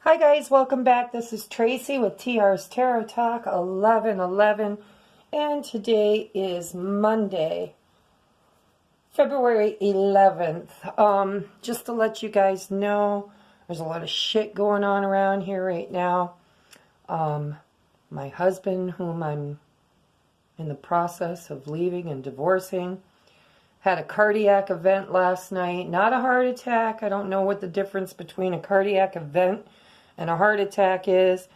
Hi guys, welcome back. This is Tracy with T.R.'s Tarot Talk 1111, and today is Monday, February 11th. Just to let you guys know, there's a lot of shit going on around here right now. My husband, whom I'm in the process of leaving and divorcing, had a cardiac event last night. Not a heart attack. I don't know what the difference between a cardiac event and a heart attack is.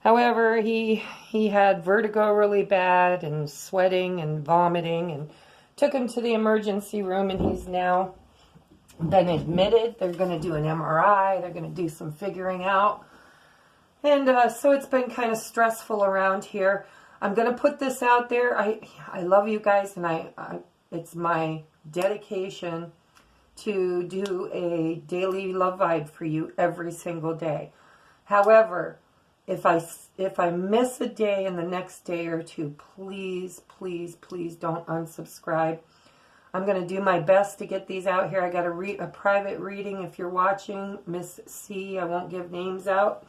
However, he had vertigo really bad and sweating and vomiting, and took him to the emergency room, and he's now been admitted. They're going to do an MRI. They're going to do some figuring out. And so it's been kind of stressful around here. I'm going to put this out there. I love you guys, and it's my dedication to do a daily love vibe for you every single day. However, if I miss a day in the next day or two, please, please, please don't unsubscribe. I'm going to do my best to get these out here. I got a private reading if you're watching, Miss C. I won't give names out.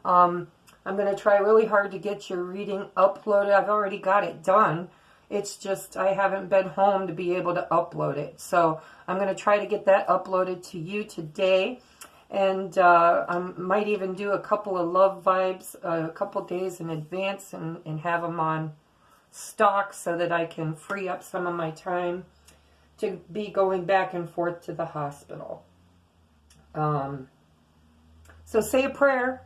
I'm going to try really hard to get your reading uploaded. I've already got it done. It's just I haven't been home to be able to upload it. So I'm going to try to get that uploaded to you today. And I might even do a couple of love vibes a couple days in advance and have them on stock so that I can free up some of my time to be going back and forth to the hospital. So say a prayer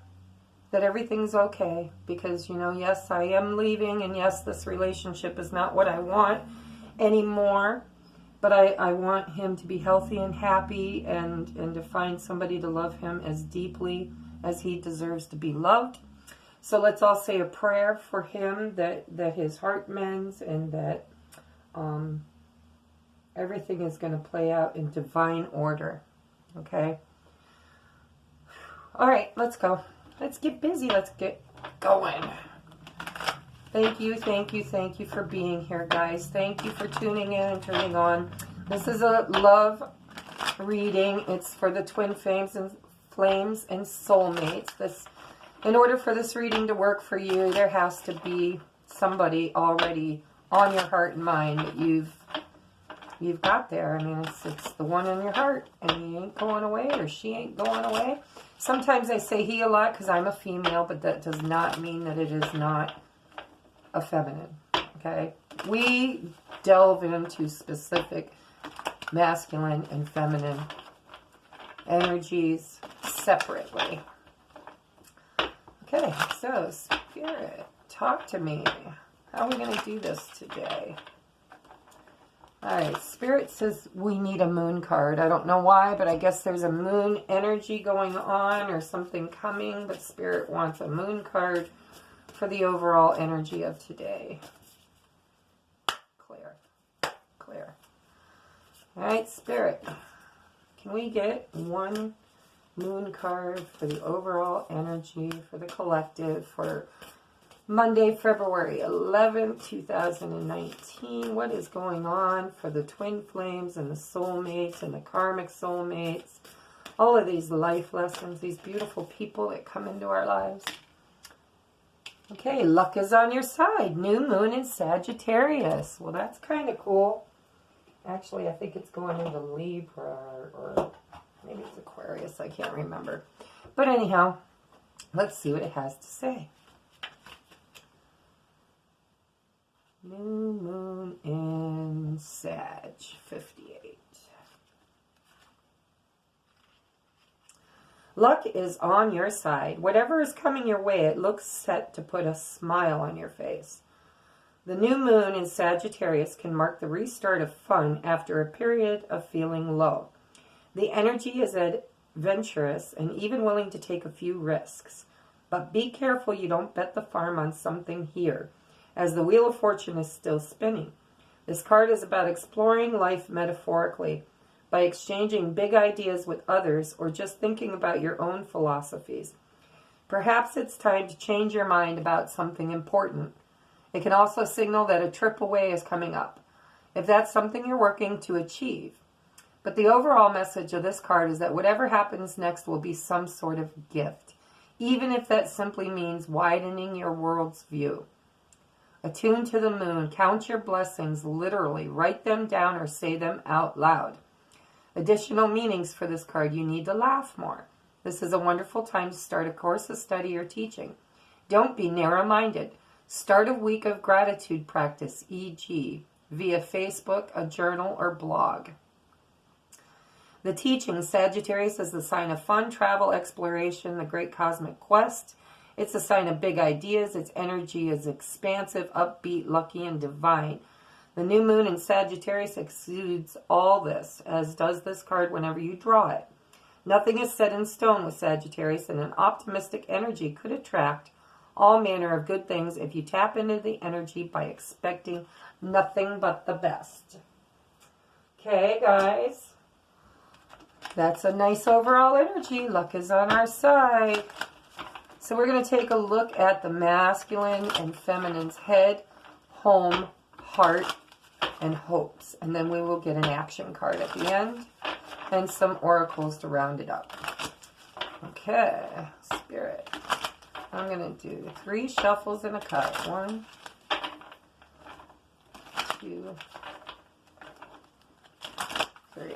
that everything's okay, because, you know, yes, I am leaving, and yes, this relationship is not what I want anymore. But I want him to be healthy and happy, and to find somebody to love him as deeply as he deserves to be loved. So let's all say a prayer for him, that his heart mends, and that everything is going to play out in divine order. Okay? All right, let's go. Let's get busy. Let's get going. Thank you, thank you, thank you for being here, guys. Thank you for tuning in and turning on. This is a love reading. It's for the twin flames and soulmates. In order for this reading to work for you, there has to be somebody already on your heart and mind that you've got there. I mean, it's the one in your heart, and he ain't going away, or she ain't going away. Sometimes I say he a lot because I'm a female, but that does not mean that it is not a feminine, okay? We delve into specific masculine and feminine energies separately. Okay, so Spirit, talk to me. How are we going to do this today? All right, Spirit says we need a moon card. I don't know why, but I guess there's a moon energy going on or something coming, but Spirit wants a moon card for the overall energy of today. Clear. All right, Spirit, can we get one moon card for the overall energy for the collective for Monday, February 11th, 2019? What is going on for the twin flames and the soulmates and the karmic soulmates? All of these life lessons, these beautiful people that come into our lives. Okay, luck is on your side. New moon in Sagittarius. Well, that's kind of cool. Actually, I think it's going into Libra, or maybe it's Aquarius. I can't remember. But anyhow, let's see what it has to say. New moon in Sag, 58. Luck is on your side. Whatever is coming your way, it looks set to put a smile on your face. The new moon in Sagittarius can mark the restart of fun after a period of feeling low. The energy is adventurous and even willing to take a few risks. But be careful you don't bet the farm on something here, as the Wheel of Fortune is still spinning. This card is about exploring life metaphorically, by exchanging big ideas with others, or just thinking about your own philosophies. Perhaps it's time to change your mind about something important. It can also signal that a trip away is coming up, if that's something you're working to achieve. But the overall message of this card is that whatever happens next will be some sort of gift. even if that simply means widening your world's view. Attune to the moon. Count your blessings literally. Write them down or say them out loud. Additional meanings for this card. You need to laugh more. This is a wonderful time to start a course of study or teaching. Don't be narrow-minded. Start a week of gratitude practice, e.g., via Facebook, a journal, or blog. The teaching, Sagittarius, is the sign of fun, travel, exploration, the great cosmic quest. It's a sign of big ideas. Its energy is expansive, upbeat, lucky, and divine. The new moon in Sagittarius exudes all this, as does this card whenever you draw it. Nothing is set in stone with Sagittarius, and an optimistic energy could attract all manner of good things if you tap into the energy by expecting nothing but the best. Okay, guys. That's a nice overall energy. Luck is on our side. So we're going to take a look at the masculine and feminine's head, home, heart, and hopes. And then we will get an action card at the end and some oracles to round it up. Okay, Spirit. I'm going to do 3 shuffles and a cut. 1, 2, 3.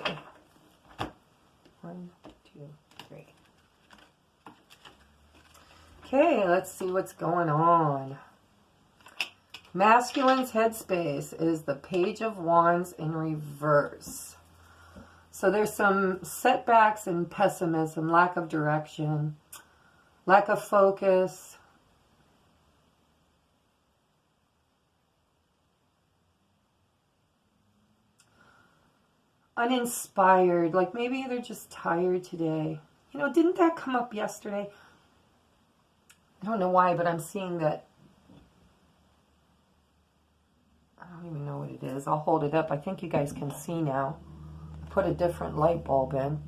1, 2, 3. Okay, let's see what's going on. Masculine's headspace is the Page of Wands in reverse. So there's some setbacks and pessimism, lack of direction, lack of focus. Uninspired, like maybe they're just tired today. You know, didn't that come up yesterday? I don't know why, but I'm seeing that. I don't even know what it is. I'll hold it up. I think you guys can see now. Put a different light bulb in.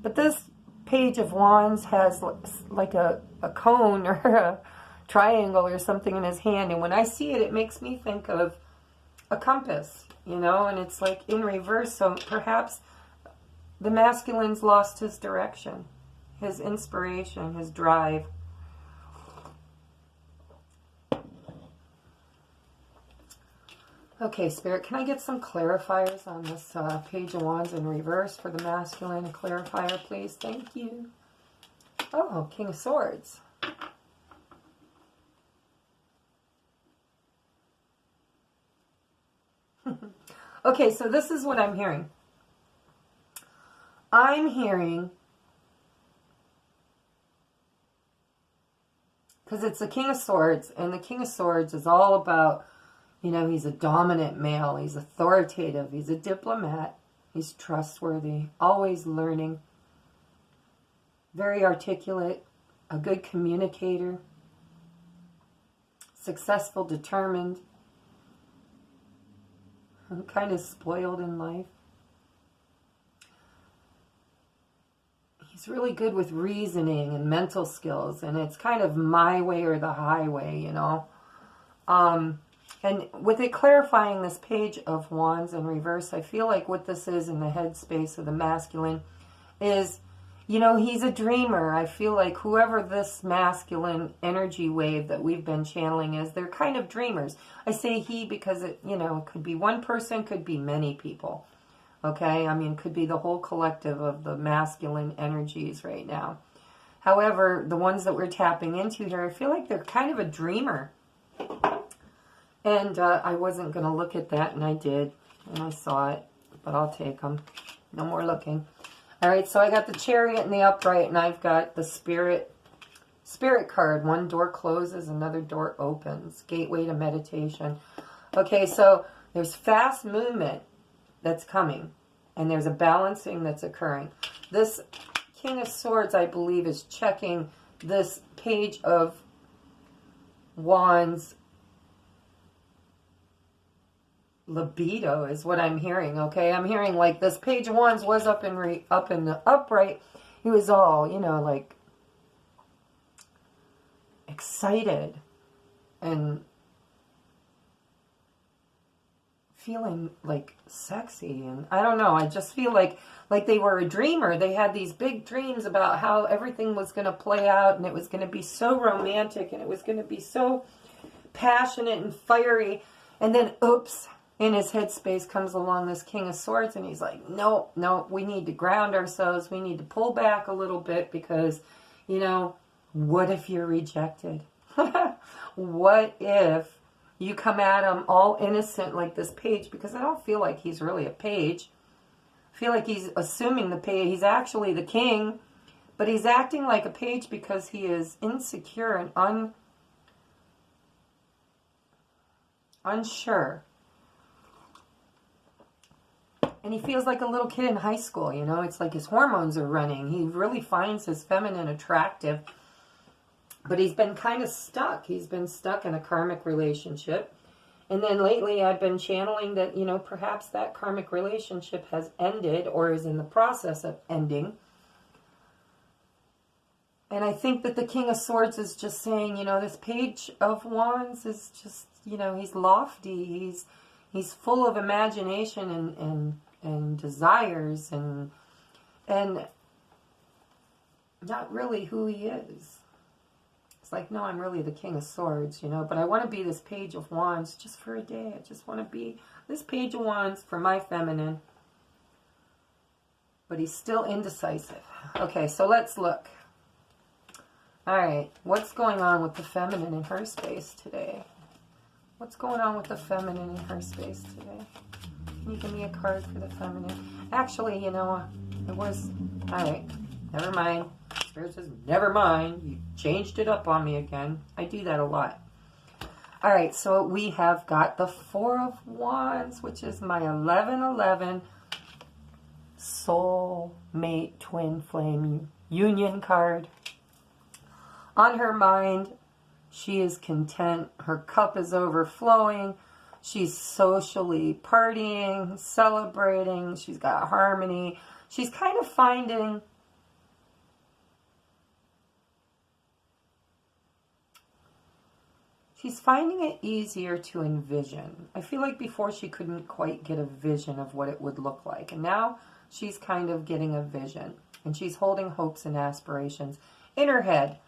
But this Page of Wands has like a cone or a triangle or something in his hand. And when I see it, it makes me think of a compass, you know, and it's like in reverse. So perhaps the masculine's lost his direction, his inspiration, his drive. Okay, Spirit, can I get some clarifiers on this Page of Wands in reverse for the masculine? A clarifier, please. Thank you. Oh, King of Swords. Okay, so this is what I'm hearing. I'm hearing, because it's the King of Swords, and the King of Swords is all about, you know, he's a dominant male, he's authoritative, he's a diplomat, he's trustworthy, always learning, very articulate, a good communicator, successful, determined, kind of spoiled in life. He's really good with reasoning and mental skills, and it's kind of my way or the highway, you know. And with it clarifying this Page of Wands in reverse, I feel like what this is in the headspace of the masculine is, you know, he's a dreamer. I feel like whoever this masculine energy wave that we've been channeling is, they're kind of dreamers. I say he because, it, you know, it could be one person, could be many people. Okay? I mean, could be the whole collective of the masculine energies right now. However, the ones that we're tapping into here, I feel like they're kind of a dreamer. And I wasn't going to look at that, and I did, and I saw it, but I'll take them. No more looking. All right, so I got the Chariot and the Upright, and I've got the Spirit card. One door closes, another door opens. Gateway to meditation. Okay, so there's fast movement that's coming, and there's a balancing that's occurring. This King of Swords, I believe, is checking this Page of Wands libido is what I'm hearing, okay? I'm hearing like this Page of Wands was up in the upright. He was all, you know, like excited and feeling like sexy, and I don't know, I just feel like they were a dreamer. They had these big dreams about how everything was going to play out, and it was going to be so romantic, and it was going to be so passionate and fiery. And then, oops, in his headspace comes along this King of Swords, and he's like, no, no, we need to ground ourselves. We need to pull back a little bit because, you know, what if you're rejected? What if you come at him all innocent like this page? Because I don't feel like he's really a page. I feel like he's assuming the page. He's actually the king, but he's acting like a page because he is insecure and unsure. And he feels like a little kid in high school, you know. It's like his hormones are running. He really finds his feminine attractive. But he's been kind of stuck. He's been stuck in a karmic relationship. And then lately I've been channeling that, you know, perhaps that karmic relationship has ended or is in the process of ending. And I think that the King of Swords is just saying, you know, this Page of Wands is just, you know, he's lofty. He's full of imagination and desires and not really who he is. It's like, no, I'm really the King of Swords, you know, but I want to be this Page of Wands just for a day. I just want to be this Page of Wands for my feminine. But he's still indecisive. Okay, so let's look. All right, what's going on with the feminine in her space today? What's going on with the feminine in her space today? Can you give me a card for the feminine? Actually, you know, it was... All right, never mind. Spirit says, never mind. You changed it up on me again. I do that a lot. All right, so we have got the Four of Wands, which is my 1111 Soulmate Twin Flame Union card. On her mind, she is content. Her cup is overflowing. She's socially partying, celebrating. She's got harmony. She's kind of finding... She's finding it easier to envision. I feel like before she couldn't quite get a vision of what it would look like. And now she's kind of getting a vision. And she's holding hopes and aspirations in her head.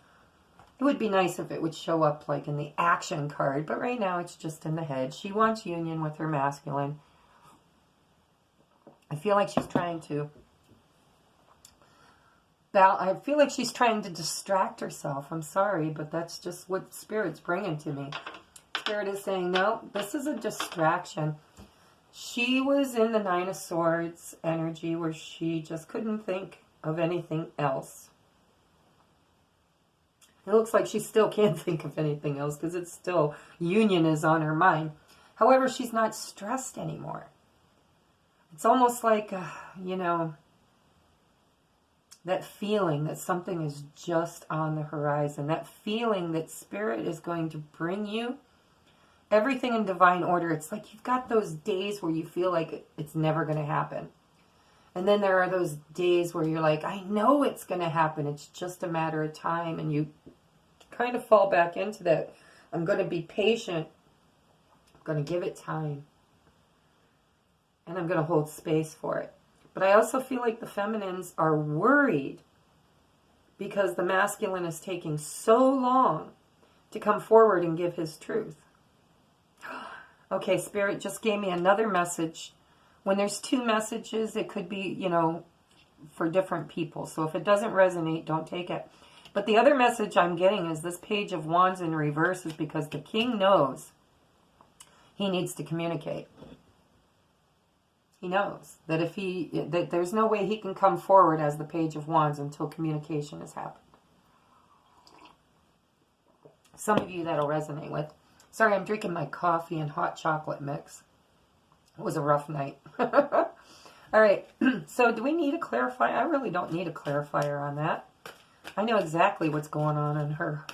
It would be nice if it would show up like in the action card. But right now it's just in the head. She wants union with her masculine. I feel like she's trying to... I feel like she's trying to distract herself. I'm sorry, but that's just what Spirit's bringing to me. Spirit is saying, no, this is a distraction. She was in the Nine of Swords energy where she just couldn't think of anything else. It looks like she still can't think of anything else because it's still, union is on her mind. However, she's not stressed anymore. It's almost like, you know... that feeling that something is just on the horizon. That feeling that Spirit is going to bring you everything in divine order. It's like you've got those days where you feel like it's never going to happen. And then there are those days where you're like, I know it's going to happen. It's just a matter of time. And you kind of fall back into that. I'm going to be patient. I'm going to give it time. And I'm going to hold space for it. But I also feel like the feminines are worried because the masculine is taking so long to come forward and give his truth. Okay, Spirit just gave me another message. When there's two messages, it could be, you know, for different people. So if it doesn't resonate, don't take it. But the other message I'm getting is this Page of Wands in reverse is because the king knows he needs to communicate. He knows that that there's no way he can come forward as the Page of Wands until communication has happened. Some of you that'll resonate with. Sorry, I'm drinking my coffee and hot chocolate mix. It was a rough night. All right, so do we need a clarifier? I really don't need a clarifier on that. I know exactly what's going on in her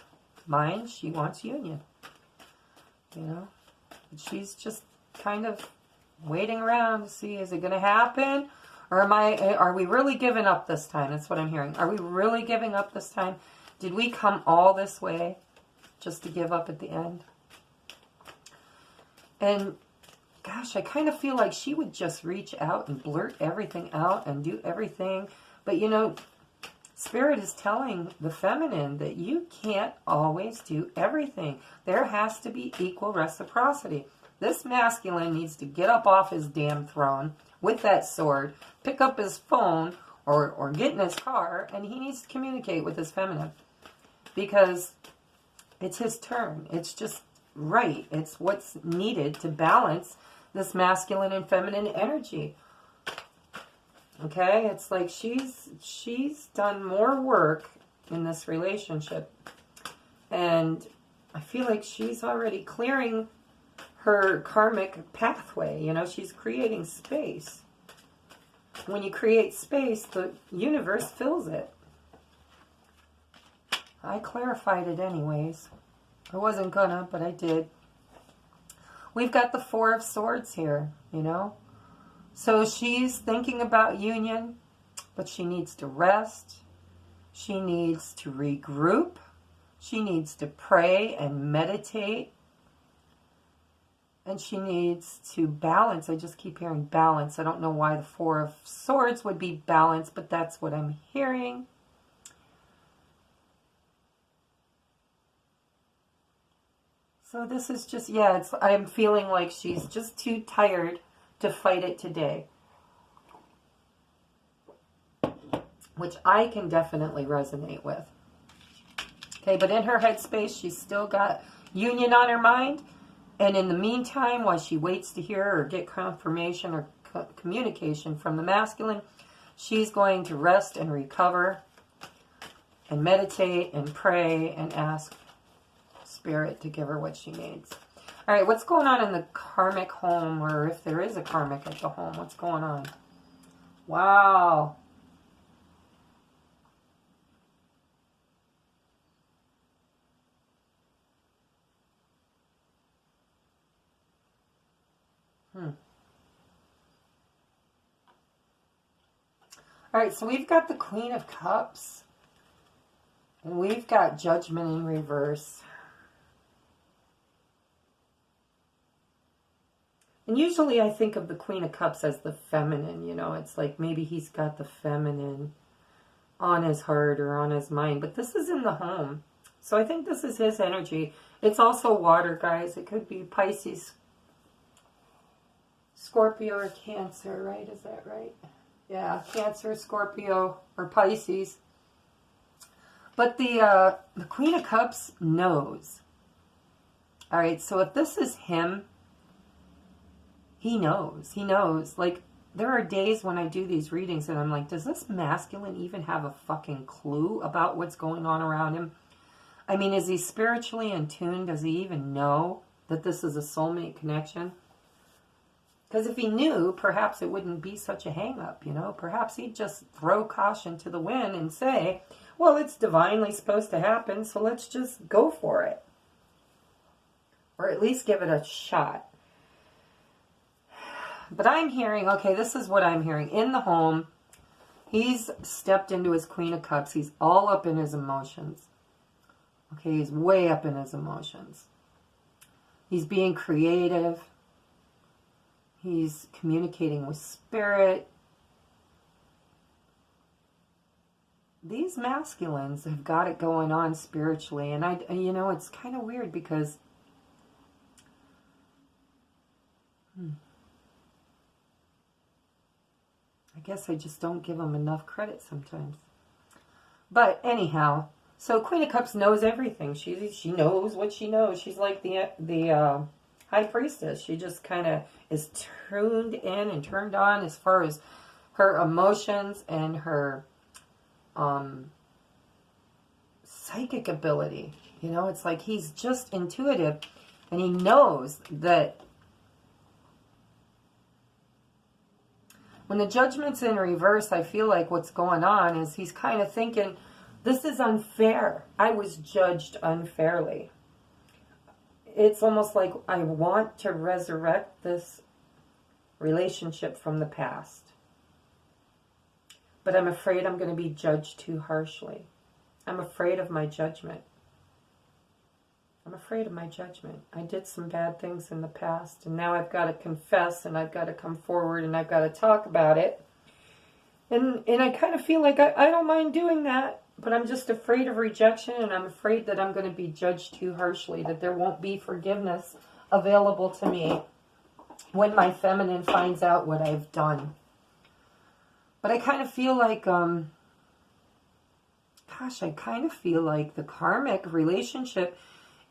mind. She wants union. You know, she's just kind of waiting around to see, is it going to happen? Or are we really giving up this time? That's what I'm hearing. Are we really giving up this time? Did we come all this way just to give up at the end? And gosh, I kind of feel like she would just reach out and blurt everything out and do everything. But, you know, Spirit is telling the feminine that you can't always do everything. There has to be equal reciprocity. This masculine needs to get up off his damn throne with that sword, pick up his phone or get in his car, and he needs to communicate with his feminine. Because it's his turn. It's just right. It's what's needed to balance this masculine and feminine energy. Okay, it's like she's done more work in this relationship, and I feel like she's already clearing her karmic pathway. You know, she's creating space. When you create space, the universe fills it. I clarified it anyways. I wasn't gonna, but I did. We've got the Four of Swords here, you know. So she's thinking about union, but she needs to rest. She needs to regroup. She needs to pray and meditate. And she needs to balance. I just keep hearing balance. I don't know why the Four of Swords would be balance, but that's what I'm hearing. So this is just, yeah, I'm feeling like she's just too tired to fight it today. Which I can definitely resonate with. Okay, but in her headspace, she's still got union on her mind. And in the meantime, while she waits to hear or get confirmation or communication from the masculine, she's going to rest and recover and meditate and pray and ask Spirit to give her what she needs. All right, what's going on in the karmic home, or if there is a karmic at the home, what's going on? Wow. All right, so we've got the Queen of Cups, and we've got Judgment in reverse. And usually I think of the Queen of Cups as the feminine, you know. It's like maybe he's got the feminine on his heart or on his mind. But this is in the home. So I think this is his energy. It's also water, guys. It could be Pisces, Scorpio, or Cancer, right? Is that right? Yeah, Cancer, Scorpio, or Pisces. But the Queen of Cups knows. All right, so if this is him, he knows. He knows. Like, there are days when I do these readings and I'm like, does this masculine even have a fucking clue about what's going on around him? I mean, is he spiritually in tune? Does he even know that this is a soulmate connection? Because if he knew, perhaps it wouldn't be such a hang-up, you know? Perhaps he'd just throw caution to the wind and say, well, it's divinely supposed to happen, so let's just go for it. Or at least give it a shot. But I'm hearing, okay, this is what I'm hearing. In the home, he's stepped into his Queen of Cups. He's all up in his emotions. Okay, he's way up in his emotions. He's being creative. He's communicating with spirit. These masculines have got it going on spiritually. And you know, it's kind of weird because I guess I just don't give them enough credit sometimes. But anyhow, so Queen of Cups knows everything. She knows what she knows. She's like the High Priestess. She just kind of is tuned in and turned on as far as her emotions and her psychic ability. You know, it's like he's just intuitive and he knows that when the Judgment's in reverse, I feel like what's going on is he's kind of thinking, this is unfair. I was judged unfairly. It's almost like I want to resurrect this relationship from the past. But I'm afraid I'm going to be judged too harshly. I'm afraid of my judgment. I'm afraid of my judgment. I did some bad things in the past, and now I've got to confess, and I've got to come forward, and I've got to talk about it. And I kind of feel like I don't mind doing that, but I'm just afraid of rejection, and I'm afraid that I'm going to be judged too harshly, that there won't be forgiveness available to me when my feminine finds out what I've done. But I kind of feel like, I kind of feel like the karmic relationship,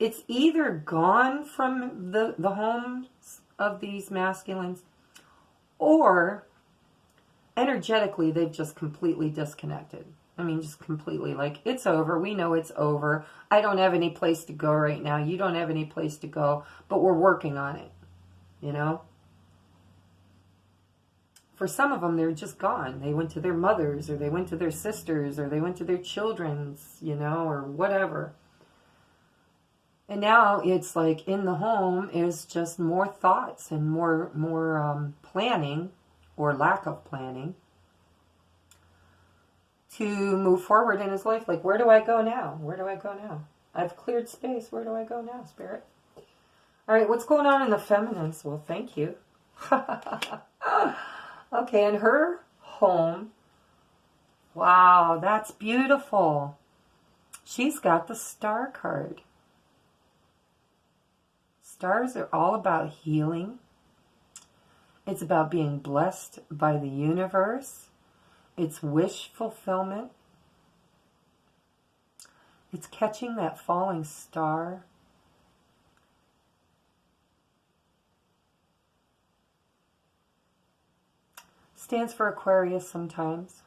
it's either gone from the homes of these masculines, or energetically they've just completely disconnected. I mean, just completely, like, it's over. We know it's over. I don't have any place to go right now. You don't have any place to go, but we're working on it, you know? For some of them, they're just gone. They went to their mothers, or they went to their sisters, or they went to their children's, you know, or whatever. And now it's like in the home is just more thoughts and more planning, or lack of planning, to move forward in his life. Like, where do I go now? Where do I go now? I've cleared space. Where do I go now, Spirit? All right, what's going on in the feminines? Well, thank you. Okay, in her home, wow, that's beautiful. She's got the Star card. Stars are all about healing. It's about being blessed by the universe. It's wish fulfillment. It's catching that falling star. Stands for Aquarius sometimes.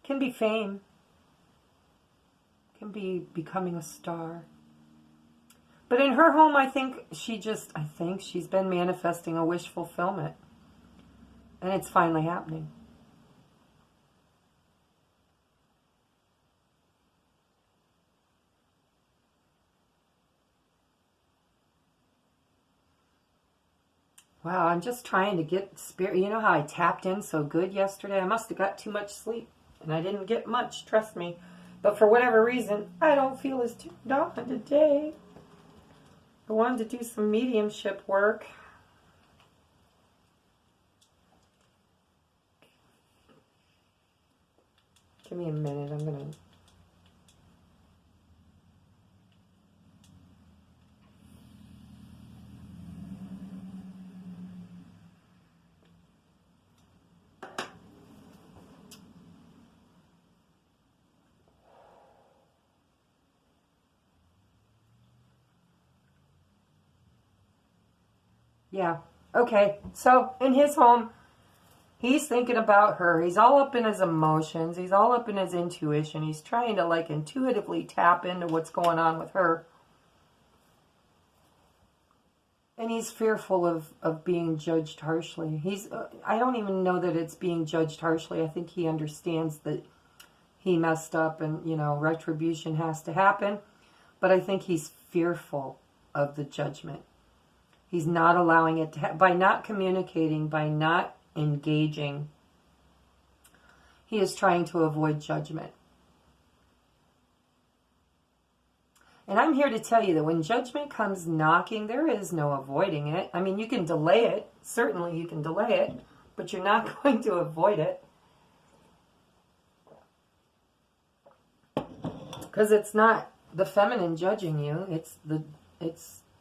Can be fame. Can be becoming a star. But in her home, I think she's been manifesting a wish fulfillment. And it's finally happening. Wow, I'm just trying to get spirit. You know how I tapped in so good yesterday? I must have got too much sleep. And I didn't get much, trust me. But for whatever reason, I don't feel as tuned on today. I wanted to do some mediumship work. Give me a minute, I'm going to... Yeah, okay. So, in his home, he's thinking about her. He's all up in his emotions. He's all up in his intuition. He's trying to, like, intuitively tap into what's going on with her. And he's fearful of being judged harshly. I don't even know that it's being judged harshly. I think he understands that he messed up and, you know, retribution has to happen. But I think he's fearful of the judgment. He's not allowing it to by not communicating, by not engaging. He is trying to avoid judgment. And I'm here to tell you that when judgment comes knocking, there is no avoiding it. I mean, you can delay it. Certainly you can delay it, but you're not going to avoid it. Because it's not the feminine judging you. It's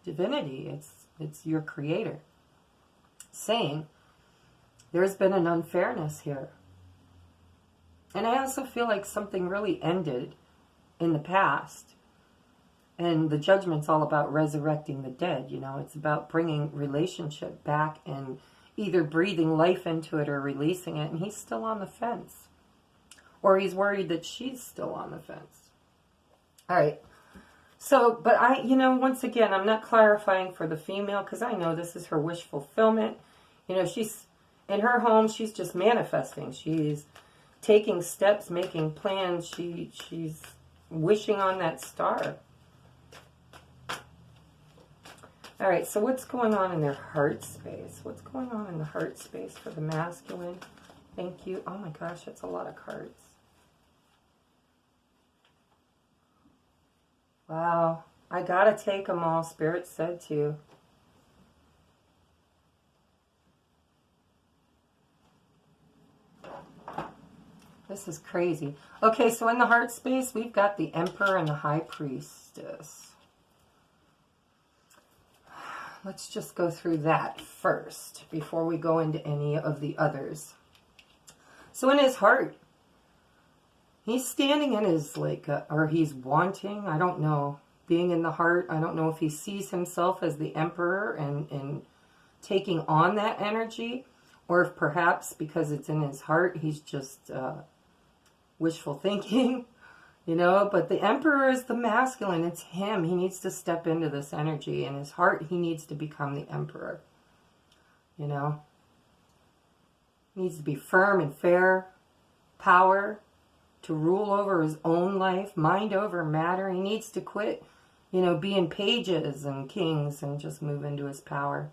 divinity. It's your creator saying, there's been an unfairness here. And I also feel like something really ended in the past. And the judgment's all about resurrecting the dead, you know. It's about bringing relationship back and either breathing life into it or releasing it. And he's still on the fence. Or he's worried that she's still on the fence. All right. So, but once again, I'm not clarifying for the female because I know this is her wish fulfillment. You know, she's in her home, she's just manifesting. She's taking steps, making plans. She's wishing on that star. All right, so what's going on in their heart space? What's going on in the heart space for the masculine? Thank you. Oh my gosh, that's a lot of cards. Wow. I gotta take them all. Spirit said to. This is crazy. Okay, so in the heart space, we've got the Emperor and the High Priestess. Let's just go through that first before we go into any of the others. So in his heart, he's standing in his, like, or he's wanting, I don't know, being in the heart. I don't know if he sees himself as the Emperor and taking on that energy, or if perhaps because it's in his heart, he's just wishful thinking, you know. But the Emperor is the masculine. It's him. He needs to step into this energy. In his heart, he needs to become the Emperor, you know. He needs to be firm and fair, power, to rule over his own life, mind over matter. He needs to quit, you know, being pages and kings and just move into his power.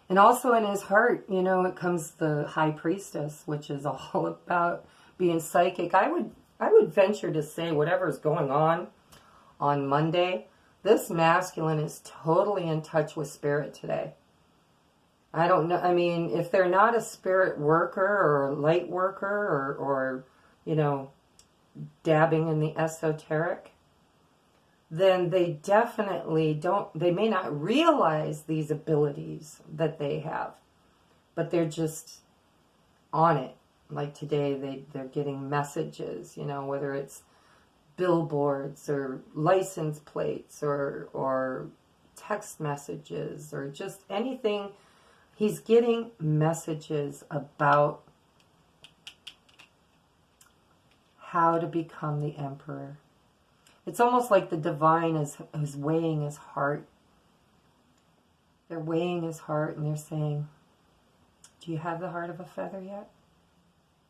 And also in his heart, you know, it comes the High Priestess, which is all about being psychic. I would venture to say whatever's going on Monday, this masculine is totally in touch with spirit today. I don't know. I mean, if they're not a spirit worker or a light worker or you know, dabbing in the esoteric, then they definitely don't, they may not realize these abilities that they have, but they're just on it. Like today, they're getting messages, you know, whether it's billboards or license plates or text messages or just anything. He's getting messages about how to become the Emperor. It's almost like the divine is weighing his heart. They're weighing his heart and they're saying, do you have the heart of a feather yet?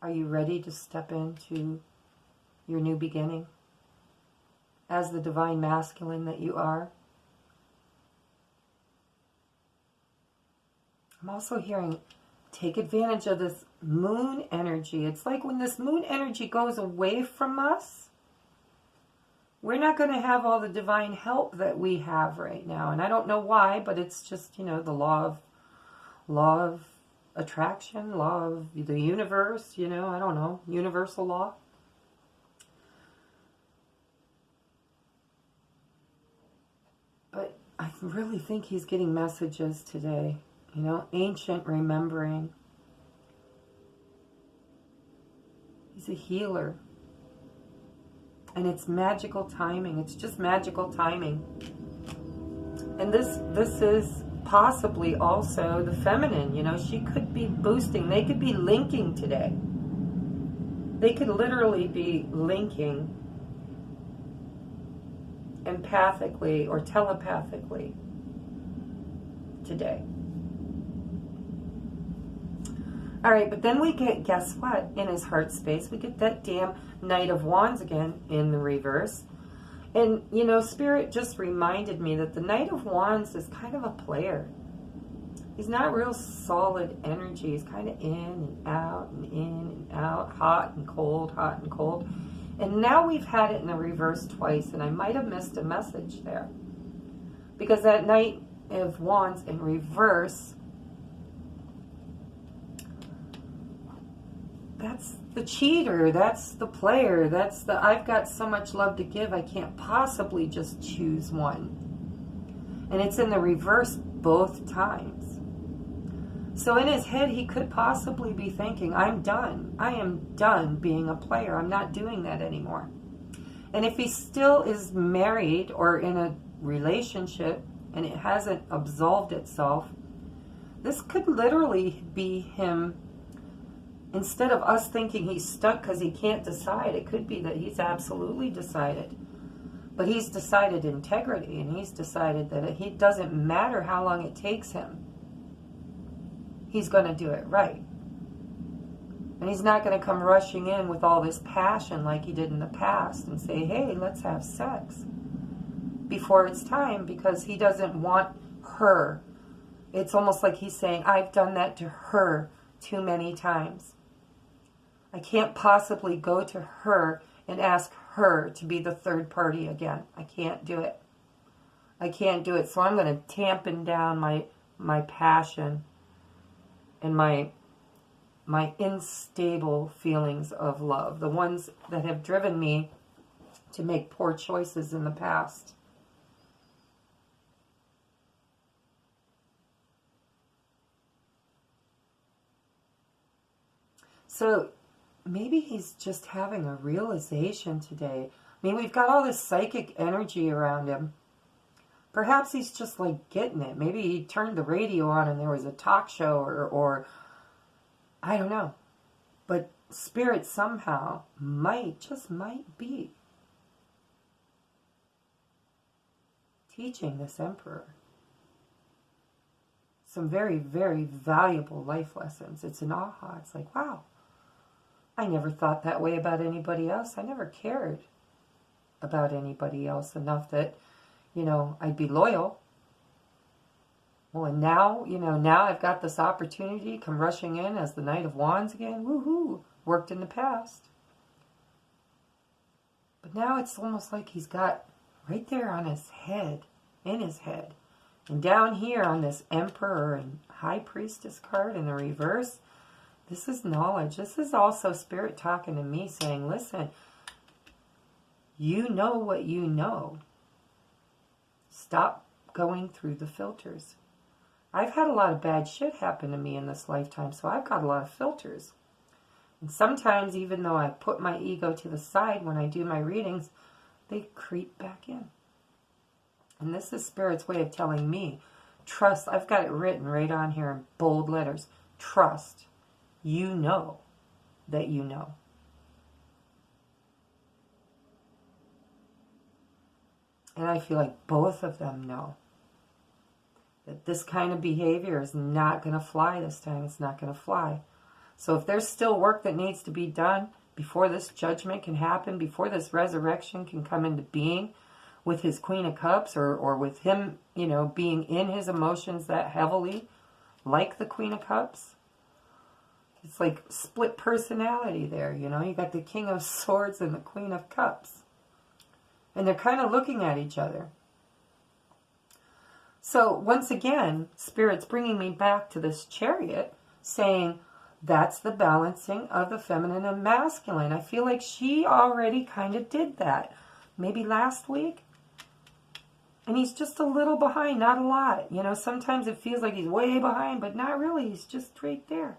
Are you ready to step into your new beginning as the divine masculine that you are? I'm also hearing, take advantage of this moon energy. It's like when this moon energy goes away from us, we're not going to have all the divine help that we have right now. And I don't know why, but it's just, you know, the law of attraction, law of the universe, you know, I don't know, universal law. But I really think he's getting messages today, you know, ancient remembering. He's a healer. And it's magical timing. It's just magical timing. And this is possibly also the feminine. You know, she could be boosting. They could be linking today. They could literally be linking empathically or telepathically today. All right, but then we get, guess what? In his heart space, we get that damn Knight of Wands again in the reverse. And, you know, Spirit just reminded me that the Knight of Wands is kind of a player. He's not real solid energy. He's kind of in and out and in and out, hot and cold, hot and cold. And now we've had it in the reverse twice, and I might have missed a message there. Because that Knight of Wands in reverse, that's the cheater, that's the player, that's the I've got so much love to give, I can't possibly just choose one. And it's in the reverse both times. So in his head, he could possibly be thinking, I'm done. I am done being a player. I'm not doing that anymore. And if he still is married or in a relationship and it hasn't absolved itself, this could literally be him. Instead of us thinking he's stuck because he can't decide, it could be that he's absolutely decided. But he's decided integrity, and he's decided that it doesn't matter how long it takes him. He's going to do it right. And he's not going to come rushing in with all this passion like he did in the past and say, hey, let's have sex before it's time, because he doesn't want her. It's almost like he's saying, I've done that to her too many times. I can't possibly go to her and ask her to be the third party again. I can't do it. I can't do it. So I'm going to tampen down my passion and my unstable feelings of love, the ones that have driven me to make poor choices in the past. So maybe he's just having a realization today. I mean, we've got all this psychic energy around him. Perhaps he's just like getting it. Maybe he turned the radio on and there was a talk show or I don't know. But Spirit somehow just might be teaching this Emperor some very, very valuable life lessons. It's an aha. It's like, wow, I never thought that way about anybody else. I never cared about anybody else enough that, you know, I'd be loyal. Well, and now, you know, now I've got this opportunity, come rushing in as the Knight of Wands again. Woohoo! Worked in the past. But now it's almost like he's got right there on his head, in his head, and down here on this Emperor and High Priestess card in the reverse, this is knowledge. This is also Spirit talking to me saying, listen, you know what you know. Stop going through the filters. I've had a lot of bad shit happen to me in this lifetime, so I've got a lot of filters. And sometimes, even though I put my ego to the side when I do my readings, they creep back in. And this is Spirit's way of telling me, trust. I've got it written right on here in bold letters. Trust. You know that you know. And I feel like both of them know that this kind of behavior is not going to fly this time. It's not going to fly. So if there's still work that needs to be done before this judgment can happen, before this resurrection can come into being with his Queen of Cups or with him, you know, being in his emotions that heavily, like the Queen of Cups, it's like split personality there, you know. You got the King of Swords and the Queen of Cups. And they're kind of looking at each other. So once again, Spirit's bringing me back to this Chariot, saying that's the balancing of the feminine and masculine. I feel like she already kind of did that. Maybe last week. And he's just a little behind, not a lot. You know, sometimes it feels like he's way behind, but not really. He's just right there.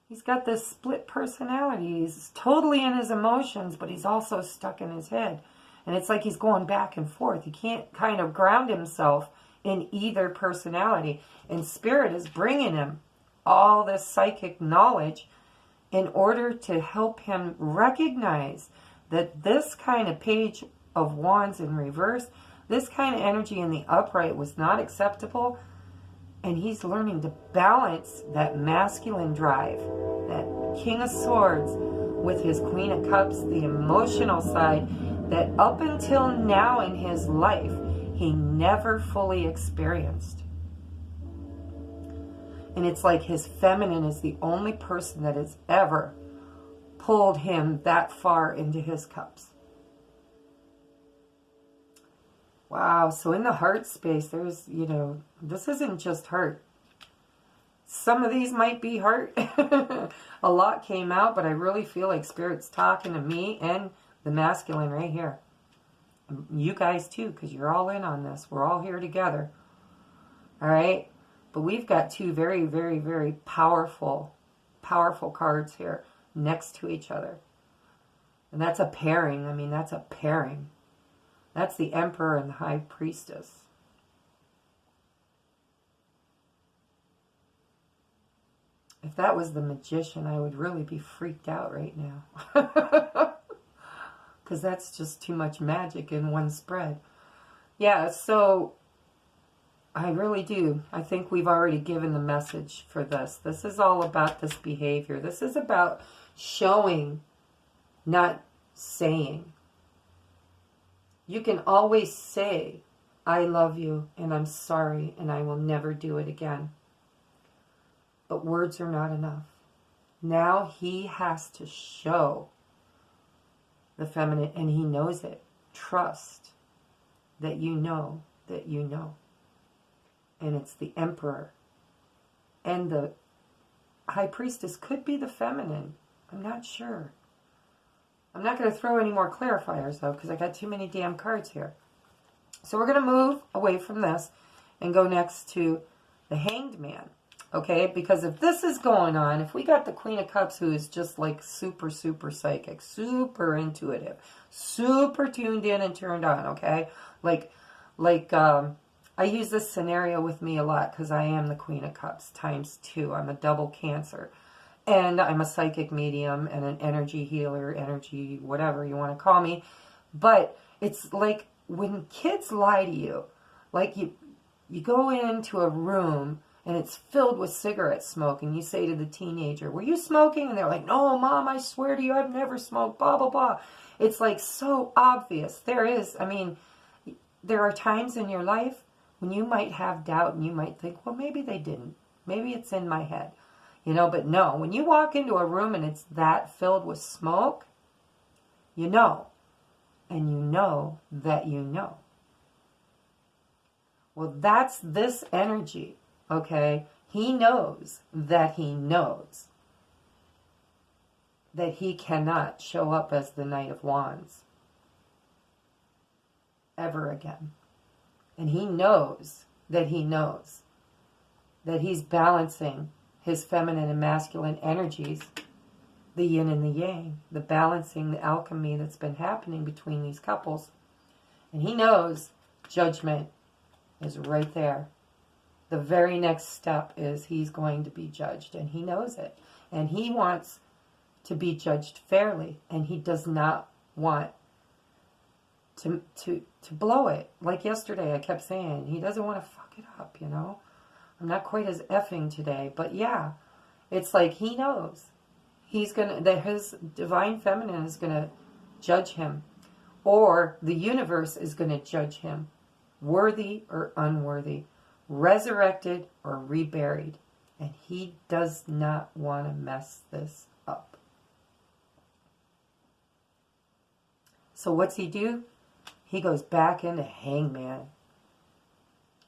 He's got this split personality. He's totally in his emotions, but he's also stuck in his head. And it's like he's going back and forth. He can't kind of ground himself in either personality. And Spirit is bringing him all this psychic knowledge in order to help him recognize that this kind of Page of Wands in reverse, this kind of energy in the upright was not acceptable. And he's learning to balance that masculine drive, that King of Swords with his Queen of Cups, the emotional side that up until now in his life, he never fully experienced. And it's like his feminine is the only person that has ever pulled him that far into his cups. Wow, so in the heart space, there's, you know, this isn't just heart. Some of these might be heart. A lot came out, but I really feel like Spirit's talking to me and the masculine right here. You guys too, because you're all in on this. We're all here together. All right? But we've got two very, very, very powerful cards here next to each other. And that's a pairing. I mean, that's a pairing. That's the Emperor and the High Priestess. If that was the Magician, I would really be freaked out right now. Because that's just too much magic in one spread. Yeah, so I really do. I think we've already given the message for this. This is all about this behavior. This is about showing, not saying. You can always say, I love you, and I'm sorry, and I will never do it again. But words are not enough. Now he has to show the feminine, and he knows it. Trust that you know that you know. And it's the Emperor. And the High Priestess could be the feminine. I'm not sure. I'm not going to throw any more clarifiers, though, because I got too many damn cards here. So we're going to move away from this and go next to the Hanged Man. Okay, because if this is going on, if we got the Queen of Cups who is just like super, super psychic, super intuitive, super tuned in and turned on, okay? I use this scenario with me a lot because I am the Queen of Cups ×2. I'm a double Cancer. And I'm a psychic medium and an energy healer, energy whatever you want to call me. But it's like when kids lie to you, like you go into a room and it's filled with cigarette smoke, and you say to the teenager, were you smoking? And they're like, no, Mom, I swear to you, I've never smoked, blah, blah, blah. It's like so obvious. There are times in your life when you might have doubt and you might think, well, maybe they didn't. Maybe it's in my head. But no, when you walk into a room and it's that filled with smoke, you know. And you know that you know. Well, that's this energy. Okay, he knows that he cannot show up as the Knight of Wands ever again. And he knows that he's balancing his feminine and masculine energies, the yin and the yang, the balancing, the alchemy that's been happening between these couples. And he knows judgment is right there. The very next step is he's going to be judged, and he knows it. And he wants to be judged fairly, and he does not want to blow it. Like yesterday I kept saying, he doesn't want to fuck it up, I'm not quite as effing today, but yeah, it's like he knows that his divine feminine is going to judge him, or the universe is going to judge him, worthy or unworthy, resurrected or reburied, and he does not want to mess this up. So what's he do? He goes back into Hangman.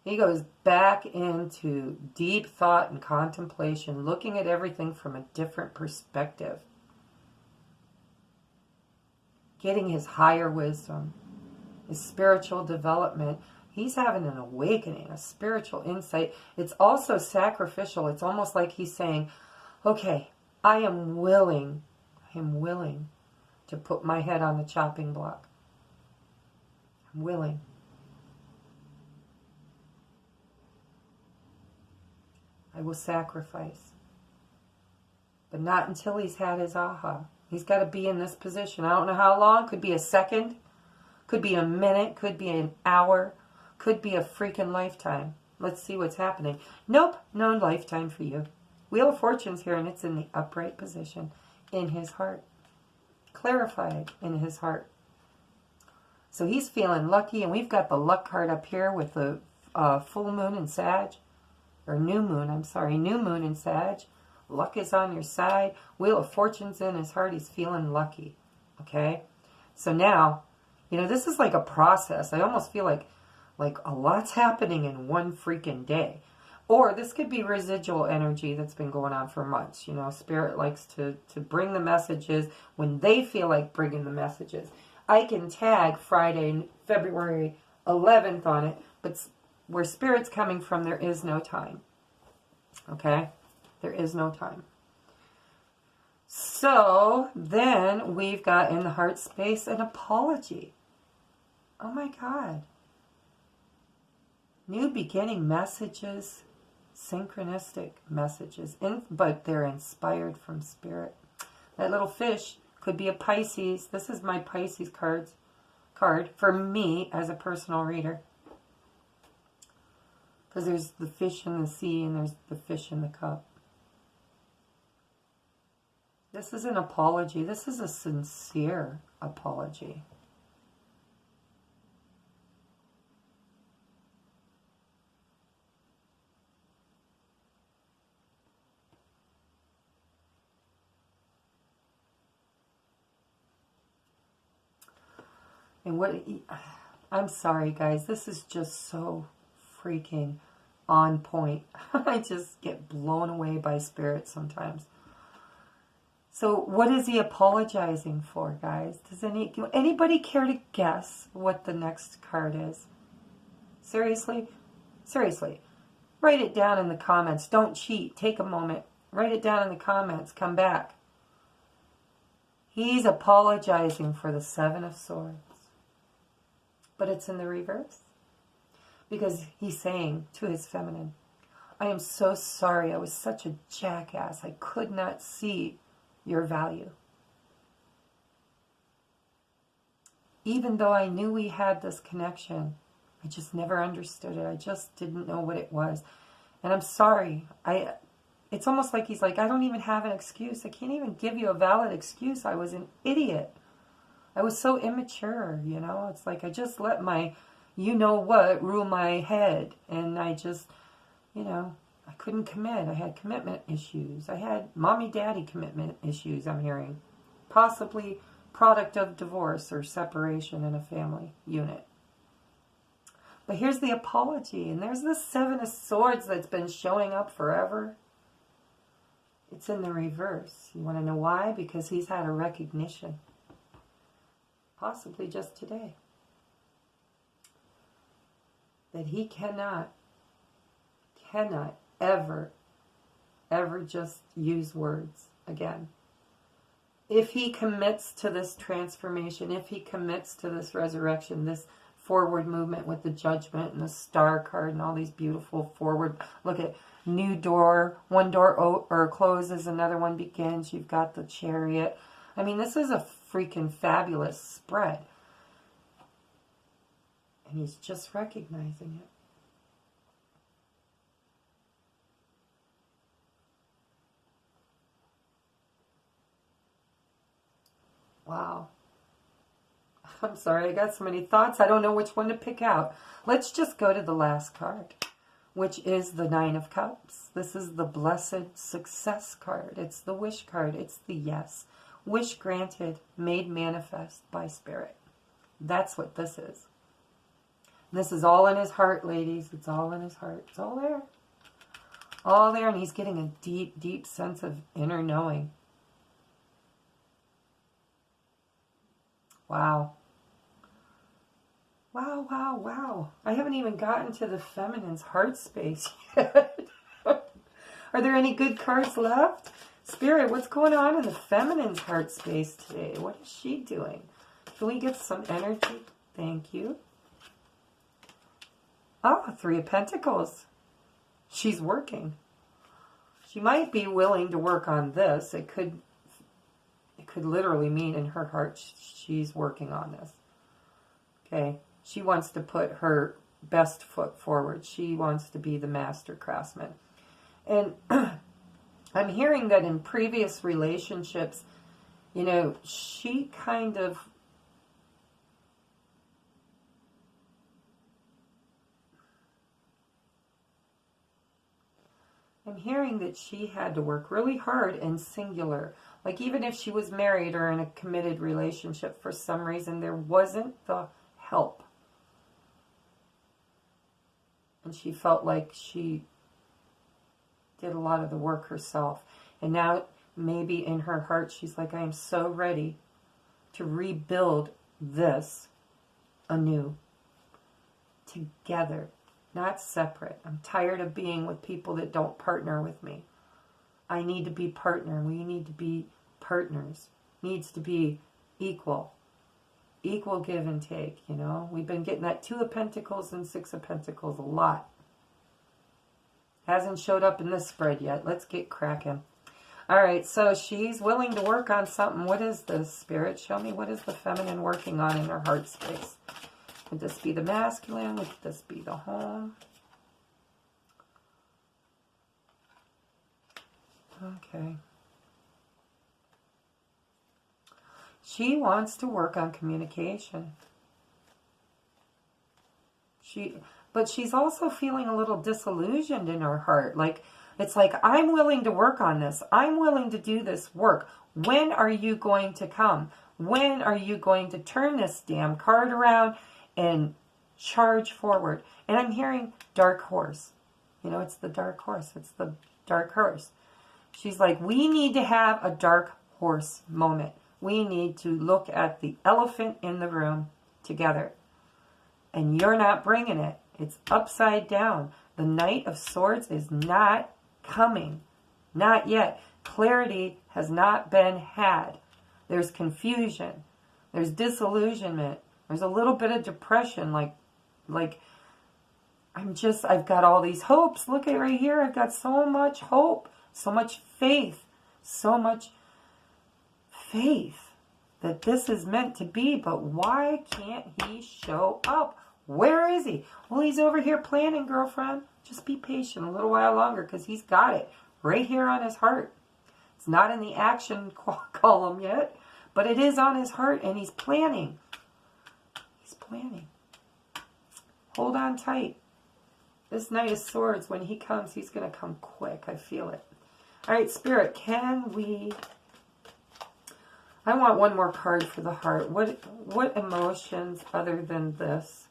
He goes back into deep thought and contemplation, looking at everything from a different perspective, getting his higher wisdom, his spiritual development. He's having an awakening, a spiritual insight. It's also sacrificial. It's almost like he's saying, okay, I am willing to put my head on the chopping block. I'm willing. I will sacrifice. But not until he's had his aha. He's got to be in this position. I don't know how long. Could be a second. Could be a minute. Could be an hour. Could be a freaking lifetime. Let's see what's happening. Nope, no lifetime for you. Wheel of Fortune's here, and it's in the upright position in his heart. Clarified in his heart. So he's feeling lucky, and we've got the luck card up here with the full moon in Sag. Or new moon in Sag. Luck is on your side. Wheel of Fortune's in his heart. He's feeling lucky. Okay? So now, this is like a process. I almost feel like a lot's happening in one freaking day. Or this could be residual energy that's been going on for months. Spirit likes to bring the messages when they feel like bringing the messages. I can tag Friday, February 11th on it, but where Spirit's coming from, there is no time. Okay? There is no time. So then we've got in the heart space an apology. Oh my God. New beginning messages, synchronistic messages, but they're inspired from Spirit. That little fish could be a Pisces. This is my Pisces card for me as a personal reader. Because there's the fish in the sea and there's the fish in the cup. This is an apology. This is a sincere apology. And I'm sorry, guys. This is just so freaking on point. I just get blown away by spirit sometimes. So what is he apologizing for, guys? Does anybody care to guess what the next card is? Seriously? Seriously. Write it down in the comments. Don't cheat. Take a moment. Write it down in the comments. Come back. He's apologizing for the Seven of Swords. But it's in the reverse. Because he's saying to his feminine, I am so sorry. I was such a jackass. I could not see your value. Even though I knew we had this connection, I just never understood it. I just didn't know what it was. And I'm sorry. It's almost like he's like, I don't even have an excuse. I can't even give you a valid excuse. I was an idiot. I was so immature, you know. It's like I just let my you-know-what rule my head. And I just, you know, I couldn't commit. I had commitment issues. I had mommy-daddy commitment issues, I'm hearing. Possibly product of divorce or separation in a family unit. But here's the apology. And there's the Seven of Swords that's been showing up forever. It's in the reverse. You want to know why? Because he's had a recognition. Possibly just today. That he cannot ever just use words again. If he commits to this transformation, if he commits to this resurrection, this forward movement with the Judgment and the Star card and all these beautiful forward, look at new door, one door closes, another one begins, you've got the Chariot. I mean, this is a freaking fabulous spread. And he's just recognizing it. Wow. I'm sorry, I got so many thoughts. I don't know which one to pick out. Let's just go to the last card, which is the Nine of Cups. This is the Blessed Success card. It's the wish card. It's the yes. Wish granted, made manifest by Spirit. That's what this is. This is all in his heart, ladies. It's all in his heart. It's all there. All there, and he's getting a deep, deep sense of inner knowing. Wow. Wow, wow, wow. I haven't even gotten to the feminine's heart space yet. Are there any good cards left? Spirit, what's going on in the feminine's heart space today? What is she doing? Can we get some energy? Thank you. Oh, Three of Pentacles. She's working. She might be willing to work on this. It could literally mean in her heart she's working on this. Okay. She wants to put her best foot forward. She wants to be the master craftsman. And I'm hearing that in previous relationships, you know, she kind of I'm hearing that she had to work really hard and singular. Like even if she was married or in a committed relationship, for some reason there wasn't the help. And she felt like she did a lot of the work herself. And now maybe in her heart she's like, I am so ready to rebuild this anew. Together. Not separate. I'm tired of being with people that don't partner with me. I need to be partner. We need to be partners. Needs to be equal. Equal give and take, you know. We've been getting that Two of Pentacles and Six of Pentacles a lot. Hasn't showed up in this spread yet. Let's get cracking. Alright, so she's willing to work on something. What is this, Spirit? Show me what is the feminine working on in her heart space. Would this be the masculine? Would this be the home? Okay. She wants to work on communication. But she's also feeling a little disillusioned in her heart. Like, it's like, I'm willing to work on this. I'm willing to do this work. When are you going to come? When are you going to turn this damn card around and charge forward? And I'm hearing dark horse. You know, it's the dark horse. It's the dark horse. She's like, we need to have a dark horse moment. We need to look at the elephant in the room together. And you're not bringing it. It's upside down. The Knight of Swords is not coming. Not yet. Clarity has not been had. There's confusion. There's disillusionment. There's a little bit of depression. Like I've got all these hopes. Look at right here. I've got so much hope, so much faith, so much faith that this is meant to be. But why can't he show up? Where is he? Well, he's over here planning, girlfriend. Just be patient a little while longer because he's got it right here on his heart. It's not in the action column yet, but it is on his heart, and he's planning. He's planning. Hold on tight. This Knight of Swords, when he comes, he's going to come quick. I feel it. All right, Spirit, can we... I want one more card for the heart. What emotions other than this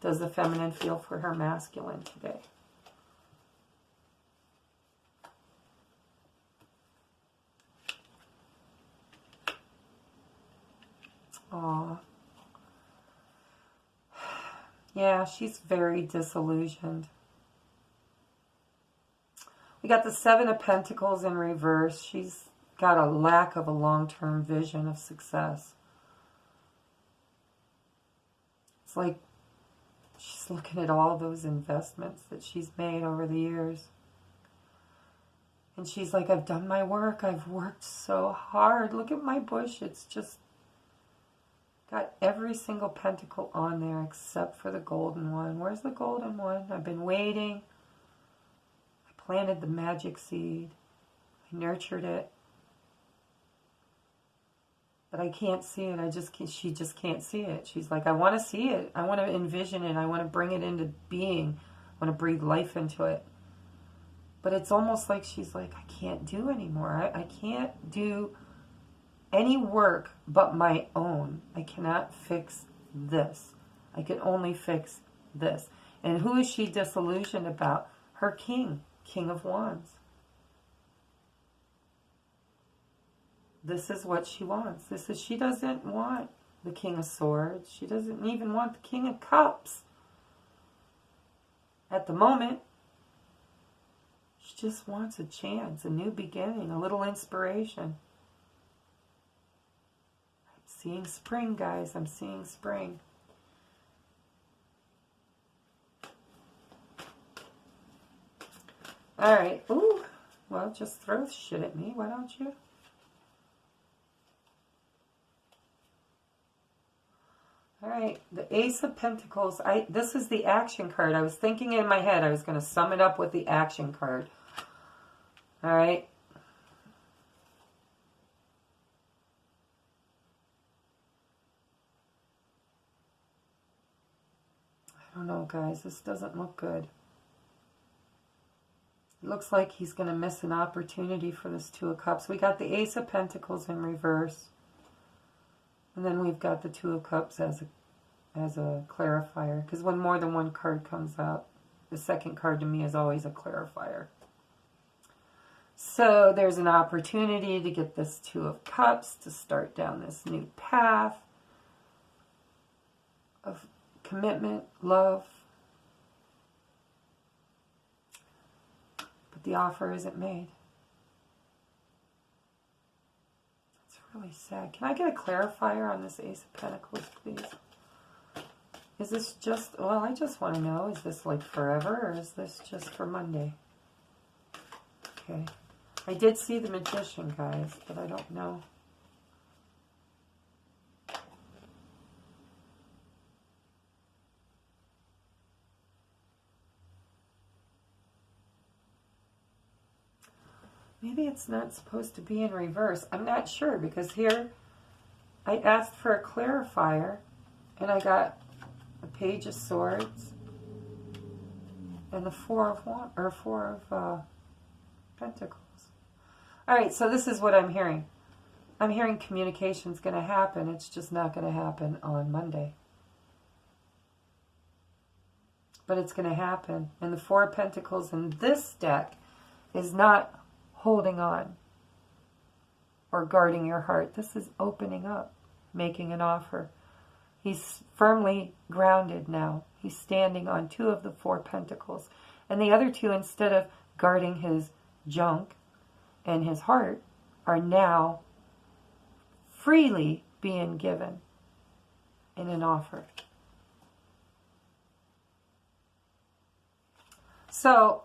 does the feminine feel for her masculine today? Aw. Yeah, she's very disillusioned. We got the Seven of Pentacles in reverse. She's got a lack of a long-term vision of success. It's like she's looking at all those investments that she's made over the years. And she's like, I've done my work. I've worked so hard. Look at my bush. It's just got every single pentacle on there except for the golden one. Where's the golden one? I've been waiting. I planted the magic seed. I nurtured it. But I can't see it. She just can't see it. She's like, I want to see it. I want to envision it. I want to bring it into being. I want to breathe life into it. But it's almost like she's like, I can't do anymore. I can't do any work but my own. I cannot fix this. I can only fix this. And who is she disillusioned about? Her king, King of Wands. This is what she wants. She doesn't want the King of Swords. She doesn't even want the King of Cups. At the moment, she just wants a chance, a new beginning, a little inspiration. Seeing spring, guys. I'm seeing spring. All right. Ooh. Well, just throw shit at me. Why don't you? All right. The Ace of Pentacles. This is the action card. I was thinking in my head I was going to sum it up with the action card. All right. I don't know, guys. This doesn't look good. It looks like he's going to miss an opportunity for this Two of Cups. We got the Ace of Pentacles in reverse. And then we've got the Two of Cups as a clarifier. Because when more than one card comes out, the second card to me is always a clarifier. So there's an opportunity to get this Two of Cups to start down this new path of commitment, love. But the offer isn't made. It's really sad. Can I get a clarifier on this Ace of Pentacles, please? Is this just, well, I just want to know, is this like forever or is this just for Monday? Okay. I did see the Magician, guys, but I don't know. Maybe it's not supposed to be in reverse. I'm not sure because here I asked for a clarifier and I got a Page of Swords and the Four of Pentacles. All right, so this is what I'm hearing. I'm hearing communication's going to happen. It's just not going to happen on Monday. But it's going to happen. And the Four of Pentacles in this deck is not holding on or guarding your heart. This is opening up, making an offer. He's firmly grounded now. He's standing on 2 of the 4 pentacles. And the other 2, instead of guarding his junk and his heart, are now freely being given in an offer. So,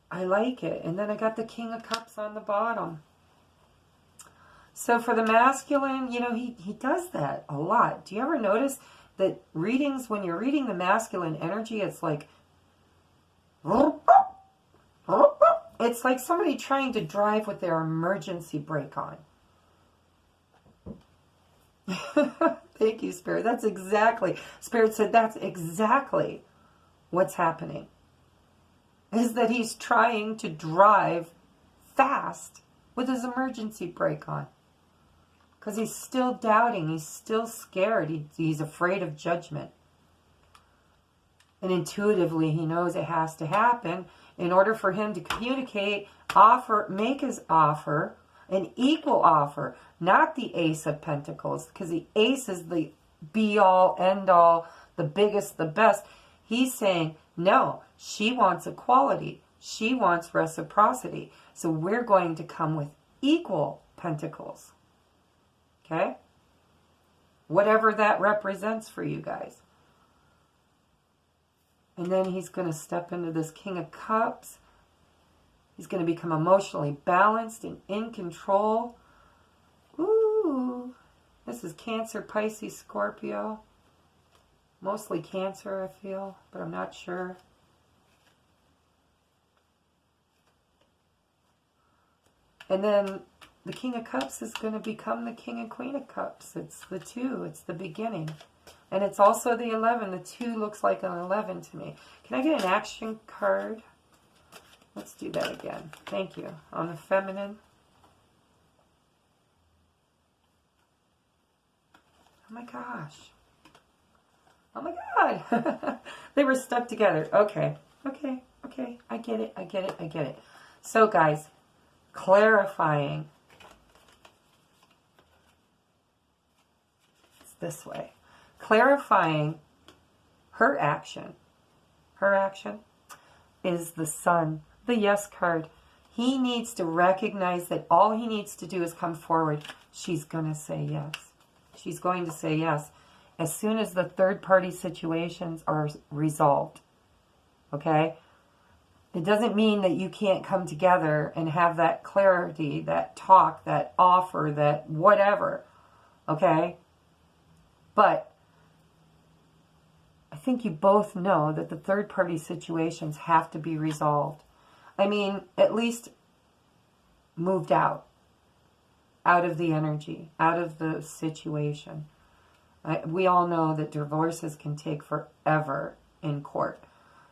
I like it. And then I got the King of Cups on the bottom. So for the masculine, you know, he does that a lot. Do you ever notice that readings, when you're reading the masculine energy, it's like, it's like somebody trying to drive with their emergency brake on. Thank you, Spirit. That's exactly, Spirit said that's exactly what's happening. Is that he's trying to drive fast with his emergency brake on. Because he's still doubting. He's still scared. He's afraid of judgment. And intuitively, he knows it has to happen in order for him to communicate, make his offer, an equal offer, not the Ace of Pentacles. Because the Ace is the be-all, end-all, the biggest, the best. He's saying, no, she wants equality. She wants reciprocity. So we're going to come with equal pentacles. Okay? Whatever that represents for you guys. And then he's going to step into this King of Cups. He's going to become emotionally balanced and in control. Ooh. This is Cancer, Pisces, Scorpio. Mostly Cancer, I feel, but I'm not sure. And then the King of Cups is going to become the King and Queen of Cups. It's the 2. It's the beginning. And it's also the 11. The 2 looks like an 11 to me. Can I get an action card? Let's do that again. Thank you. On the feminine. Oh my gosh. Oh my God. They were stuck together. Okay. Okay. Okay. I get it. I get it. I get it. So guys, clarifying. It's this way. Clarifying her action. Her action is the Sun, the Yes card. He needs to recognize that all he needs to do is come forward. She's going to say yes. She's going to say yes. As soon as the third-party situations are resolved. Okay? It doesn't mean that you can't come together and have that clarity, that talk, that offer, that whatever. Okay? But I think you both know that the third-party situations have to be resolved. I mean, at least moved out of the energy, out of the situation. We all know that divorces can take forever in court.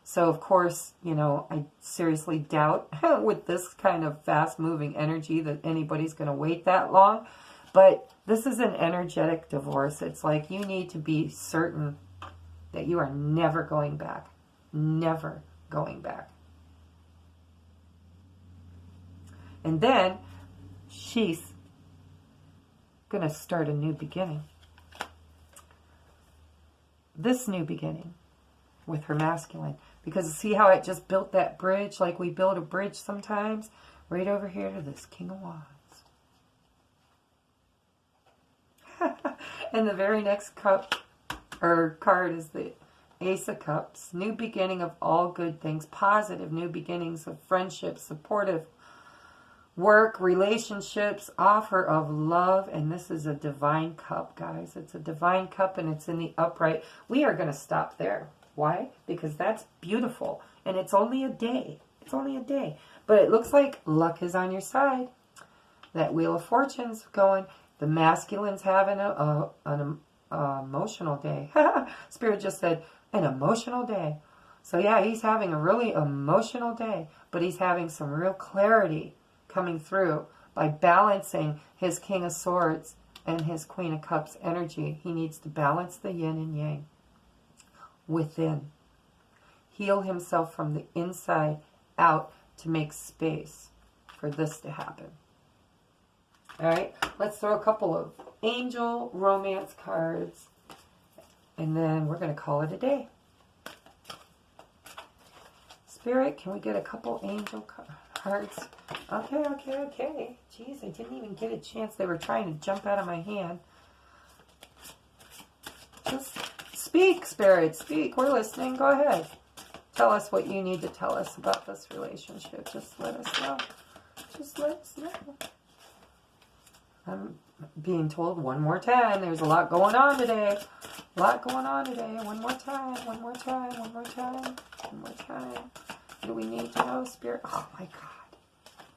So, of course, you know, I seriously doubt with this kind of fast-moving energy that anybody's going to wait that long. But this is an energetic divorce. It's like you need to be certain that you are never going back. Never going back. And then she's going to start a new beginning. This new beginning with her masculine. Because see how it just built that bridge like we build a bridge sometimes? Right over here to this King of Wands. And the very next cup or card is the Ace of Cups. New beginning of all good things. Positive new beginnings of friendship, supportive work, relationships, offer of love. And this is a divine cup, guys. It's a divine cup and it's in the upright. We are going to stop there. Why? Because that's beautiful. And it's only a day. It's only a day. But it looks like luck is on your side. That Wheel of Fortune's going. The masculine's having an emotional day. Spirit just said, an emotional day. So yeah, he's having a really emotional day. But he's having some real clarity coming through. by balancing his King of Swords and his Queen of Cups energy. He needs to balance the yin and yang within. Heal himself from the inside out to make space for this to happen. All right, let's throw a couple of angel romance cards, and then we're going to call it a day. Spirit, can we get a couple angel cards? Okay. Jeez, I didn't even get a chance. They were trying to jump out of my hand. Just speak, Spirit, speak. We're listening. Go ahead. Tell us what you need to tell us about this relationship. Just let us know. Just let us know. I'm being told one more time. There's a lot going on today. A lot going on today. One more time. One more time. One more time. One more time. What do we need to know, Spirit? Oh, my God.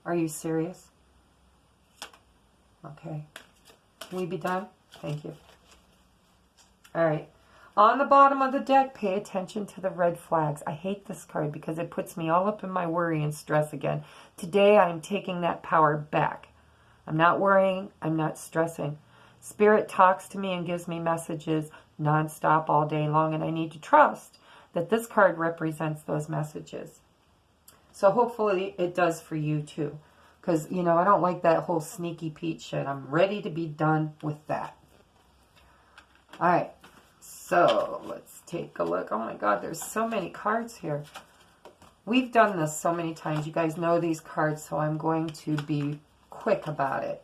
Are you serious? Okay. Can we be done? Thank you. All right. On the bottom of the deck, pay attention to the red flags. I hate this card because it puts me all up in my worry and stress again. Today, I'm taking that power back. I'm not worrying. I'm not stressing. Spirit talks to me and gives me messages nonstop all day long, and I need to trust that this card represents those messages. So hopefully it does for you too. Because, you know, I don't like that whole sneaky Pete shit. I'm ready to be done with that. All right. So let's take a look. Oh my God, there's so many cards here. We've done this so many times. You guys know these cards, so I'm going to be quick about it.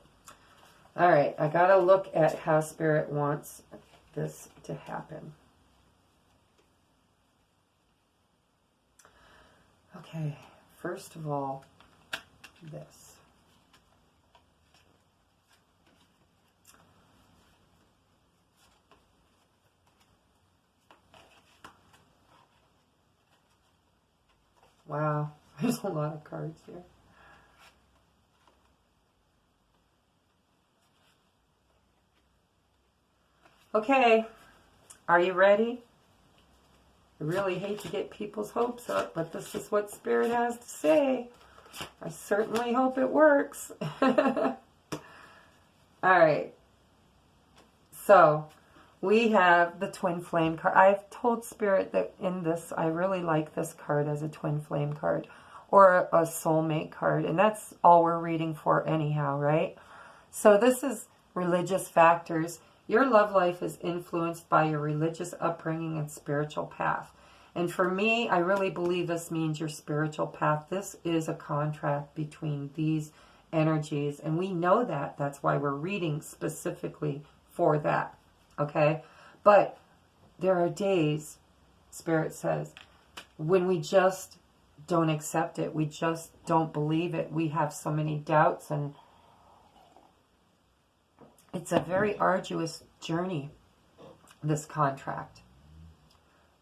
All right, I got to look at how Spirit wants this to happen. Okay, first of all, this. Wow, there's a lot of cards here. Okay, are you ready? I really hate to get people's hopes up, but this is what Spirit has to say. I certainly hope it works. All right. So, we have the Twin Flame card. I've told Spirit that in this, I really like this card as a Twin Flame card or a Soulmate card. And that's all we're reading for anyhow, right? So this is religious factors. Your love life is influenced by your religious upbringing and spiritual path. And for me, I really believe this means your spiritual path. This is a contract between these energies. And we know that. That's why we're reading specifically for that. Okay? But there are days, Spirit says, when we just don't accept it. We just don't believe it. We have so many doubts, and it's a very arduous journey, this contract.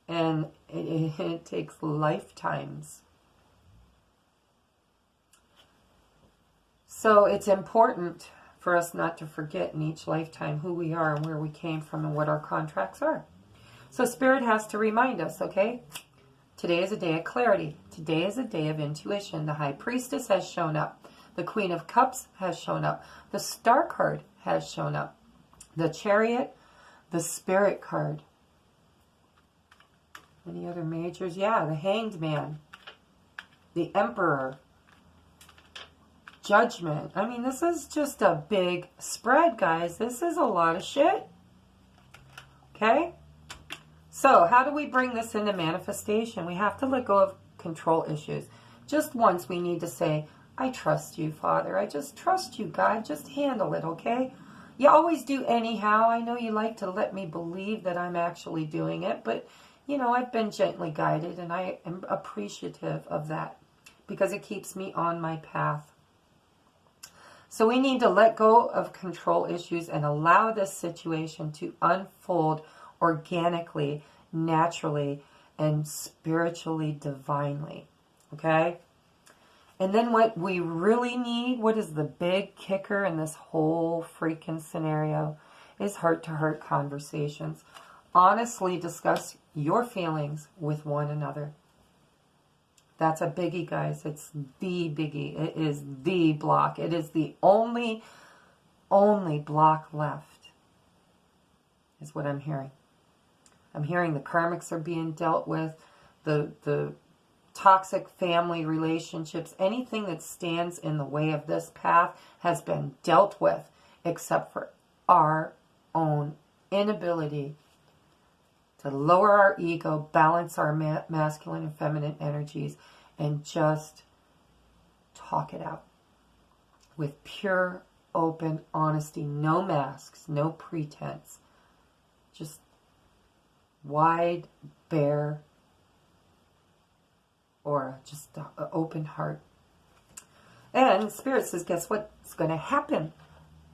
And it takes lifetimes. So it's important for us not to forget in each lifetime who we are and where we came from and what our contracts are. So Spirit has to remind us, okay? Today is a day of clarity. Today is a day of intuition. The High Priestess has shown up. The Queen of Cups has shown up. The Star card has shown up. The Chariot, the Spirit card. Any other majors? Yeah, the Hanged Man, the Emperor, Judgment. I mean, this is just a big spread, guys. This is a lot of shit. Okay? So, how do we bring this into manifestation? We have to let go of control issues. Just once we need to say, I trust you, Father. I just trust you, God. Just handle it, okay? You always do anyhow. I know you like to let me believe that I'm actually doing it, but, you know, I've been gently guided, and I am appreciative of that because it keeps me on my path. So we need to let go of control issues and allow this situation to unfold organically, naturally, and spiritually, divinely. Okay? And then what we really need, what is the big kicker in this whole freaking scenario, is heart-to-heart conversations. Honestly discuss your feelings with one another. That's a biggie, guys. It's the biggie. It is the block. It is the only block left, is what I'm hearing. I'm hearing the karmics are being dealt with, the toxic family relationships, anything that stands in the way of this path has been dealt with, except for our own inability to lower our ego, balance our masculine and feminine energies, and just talk it out with pure, open honesty. No masks, no pretense. Just wide, bare aura, just an open heart. And Spirit says, guess what? It's going to happen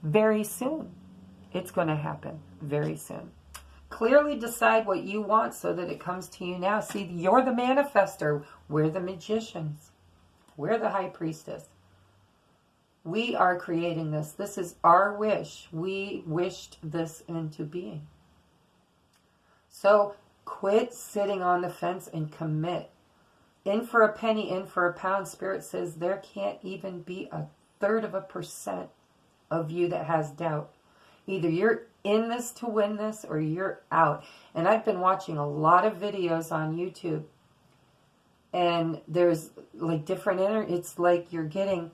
very soon. It's going to happen very soon. Clearly decide what you want so that it comes to you now. See, you're the manifester. We're the magicians. We're the high priestess. We are creating this. This is our wish. We wished this into being. So quit sitting on the fence and commit. In for a penny, in for a pound. Spirit says there can't even be 1/3% of you that has doubt. Either you're in this to win this or you're out. And I've been watching a lot of videos on YouTube. And there's like different it's like you're getting,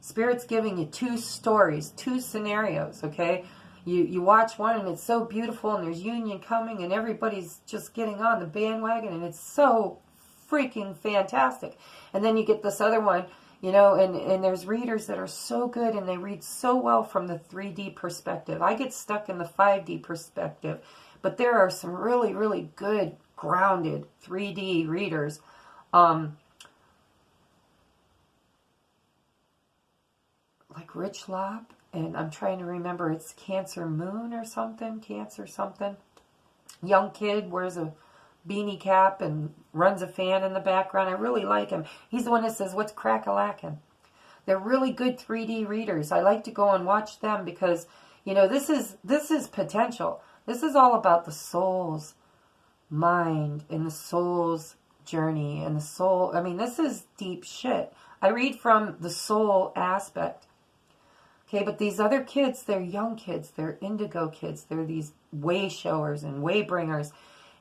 Spirit's giving you 2 stories, 2 scenarios, okay? You watch one and it's so beautiful and there's union coming and everybody's just getting on the bandwagon and it's so freaking fantastic. And then you get this other one, you know, and there's readers that are so good and they read so well from the 3D perspective. I get stuck in the 5D perspective, but there are some really, really good, grounded 3D readers. Like Rich Lop, and I'm trying to remember, it's Cancer Moon or something, Cancer something. Young kid, wears a beanie cap and runs a fan in the background. I really like him. He's the one that says, what's crack-a-lackin'? They're really good 3D readers. I like to go and watch them because, you know, this is potential. This is all about the soul's mind and the soul's journey and the soul. I mean, this is deep shit. I read from the soul aspect. Okay, but these other kids, they're young kids. They're indigo kids. They're these way showers and way bringers.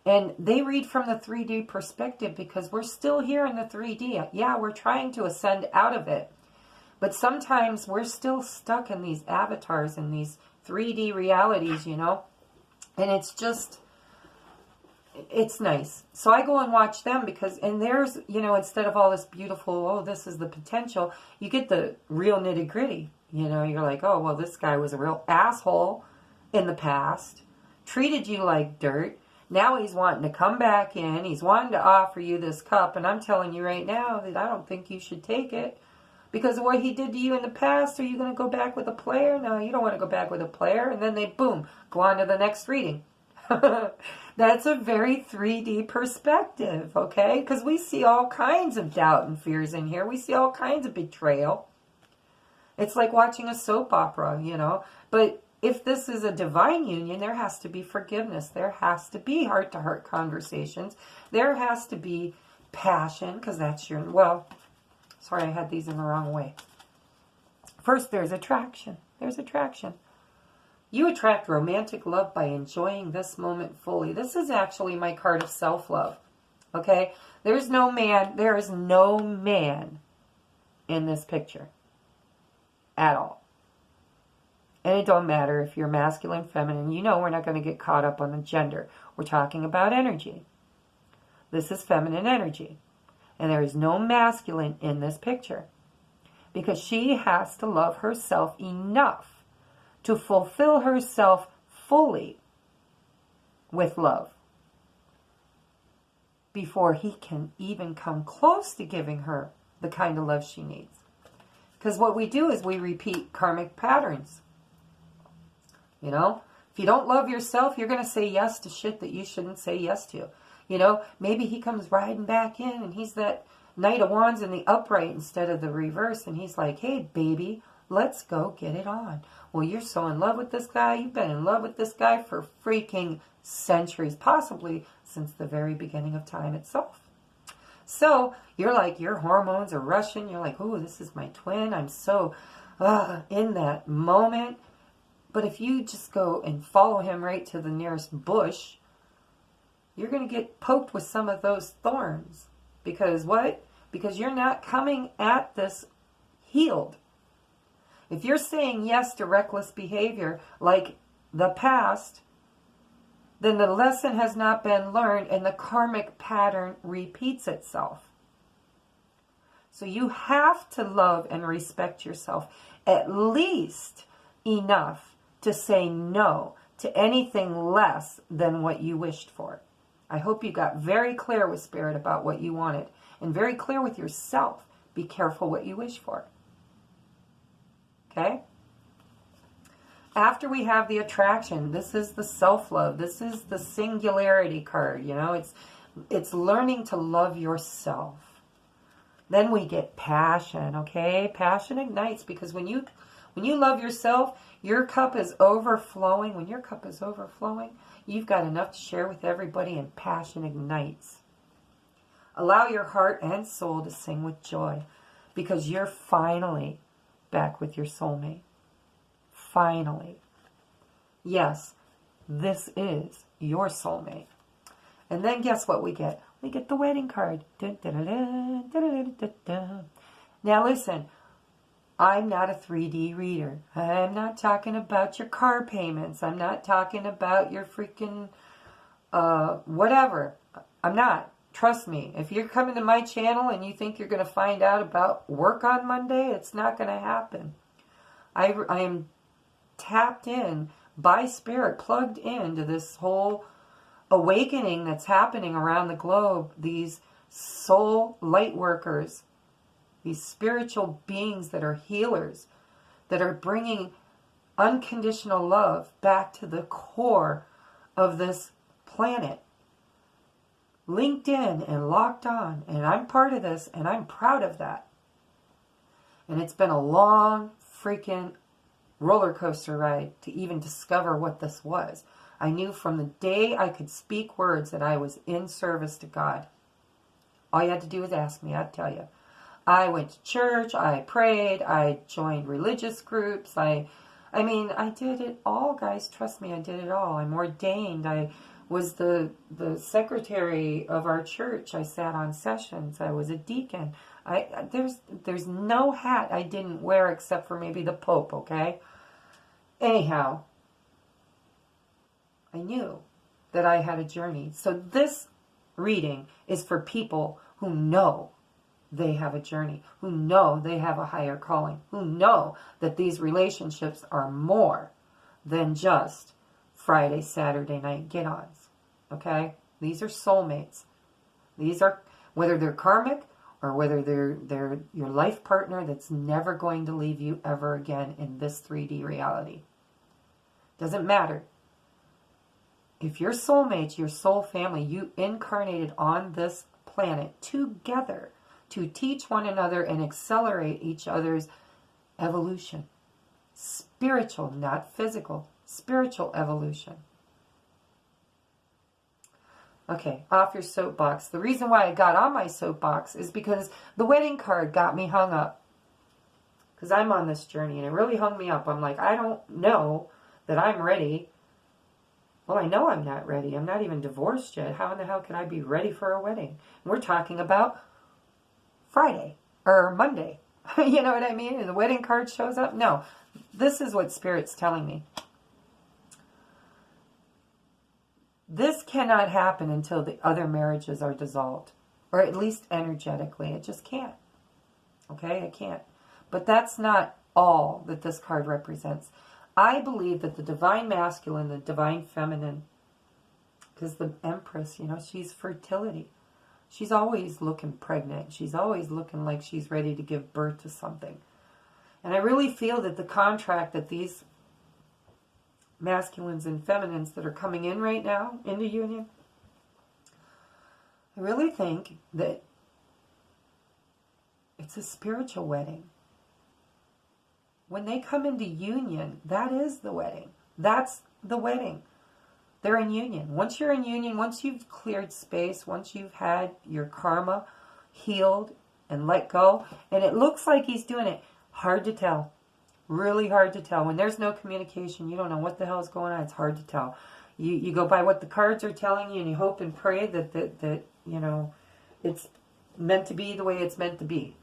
And they read from the 3D perspective because we're still here in the 3D. Yeah, we're trying to ascend out of it. But sometimes we're still stuck in these avatars and these 3D realities, you know. And it's just, it's nice. So I go and watch them because, and there's, you know, instead of all this beautiful, oh, this is the potential, you get the real nitty gritty. You know, you're like, oh, well, this guy was a real asshole in the past, treated you like dirt. Now he's wanting to come back in. He's wanting to offer you this cup. And I'm telling you right now that I don't think you should take it because of what he did to you in the past. Are you going to go back with a player? No, you don't want to go back with a player. And then they, boom, go on to the next reading. That's a very 3D perspective, okay? Because we see all kinds of doubt and fears in here. We see all kinds of betrayal. It's like watching a soap opera, you know. But if this is a divine union, there has to be forgiveness. There has to be heart-to-heart conversations. There has to be passion, because that's your, well, sorry, I had these in the wrong way. First, there's attraction. There's attraction. You attract romantic love by enjoying this moment fully. This is actually my card of self-love, okay? There's no man, there is no man in this picture at all. And it don't matter if you're masculine, feminine. You know we're not going to get caught up on the gender. We're talking about energy. This is feminine energy. And there is no masculine in this picture. Because she has to love herself enough to fulfill herself fully with love before he can even come close to giving her the kind of love she needs. Because what we do is we repeat karmic patterns. You know, if you don't love yourself, you're going to say yes to shit that you shouldn't say yes to. You know, maybe he comes riding back in and he's that Knight of Wands in the upright instead of the reverse. And he's like, hey, baby, let's go get it on. Well, you're so in love with this guy. You've been in love with this guy for freaking centuries, possibly since the very beginning of time itself. So you're like, your hormones are rushing. You're like, oh, this is my twin. I'm so in that moment. But if you just go and follow him right to the nearest bush, you're going to get poked with some of those thorns. Because what? Because you're not coming at this healed. If you're saying yes to reckless behavior like the past, then the lesson has not been learned and the karmic pattern repeats itself. So you have to love and respect yourself at least enough to say no to anything less than what you wished for. I hope you got very clear with Spirit about what you wanted and very clear with yourself. Be careful what you wish for. Okay? After we have the attraction, this is the self-love. This is the singularity card. You know, it's learning to love yourself. Then we get passion, okay? Passion ignites, because when you love yourself, your cup is overflowing. When your cup is overflowing, you've got enough to share with everybody, and passion ignites. Allow your heart and soul to sing with joy, because you're finally back with your soulmate. Finally. Yes, this is your soulmate. And then guess what we get? We get the wedding card. Dun, dun, dun, dun, dun, dun, dun. Now listen, I'm not a 3D reader. I'm not talking about your car payments. I'm not talking about your freaking whatever. I'm not. Trust me. If you're coming to my channel and you think you're going to find out about work on Monday, it's not going to happen. I am tapped in by Spirit, plugged into this whole awakening that's happening around the globe. These soul light workers, these spiritual beings that are healers, that are bringing unconditional love back to the core of this planet. Linked in and locked on, and I'm part of this, and I'm proud of that. And it's been a long freaking roller coaster ride to even discover what this was. I knew from the day I could speak words that I was in service to God. All you had to do was ask me, I'd tell you. I went to church, I prayed, I joined religious groups, I mean, I did it all, guys. Trust me, I did it all. I'm ordained. I was the secretary of our church. I sat on sessions. I was a deacon. There's no hat I didn't wear except for maybe the Pope, okay? Anyhow, I knew that I had a journey. So this reading is for people who know they have a journey, who know they have a higher calling, who know that these relationships are more than just Friday, Saturday night get-ons. Okay? These are soulmates. These are, whether they're karmic or whether they're your life partner that's never going to leave you ever again in this 3D reality. Doesn't matter. If your soulmates, your soul family, you incarnated on this planet together to teach one another and accelerate each other's evolution. Spiritual, not physical. Spiritual evolution. Okay, off your soapbox. The reason why I got on my soapbox is because the wedding card got me hung up. Because I'm on this journey, and it really hung me up. I'm like, I don't know that I'm ready. Well, I know I'm not ready. I'm not even divorced yet. How in the hell can I be ready for a wedding? And we're talking about Friday or Monday. You know what I mean? And the wedding card shows up? No. This is what Spirit's telling me. This cannot happen until the other marriages are dissolved. Or at least energetically. It just can't. Okay? It can't. But that's not all that this card represents. I believe that the divine masculine, the divine feminine, because the Empress, you know, she's fertility. She's always looking pregnant. She's always looking like she's ready to give birth to something. And I really feel that the contract that these masculines and feminines that are coming in right now into union, I really think that it's a spiritual wedding. When they come into union, that is the wedding. That's the wedding. They're in union. Once you're in union, once you've cleared space, once you've had your karma, healed and let go. And it looks like he's doing it. Hard to tell. Really hard to tell. When there's no communication, you don't know what the hell is going on. It's hard to tell. You go by what the cards are telling you, and you hope and pray that you know, it's meant to be the way it's meant to be.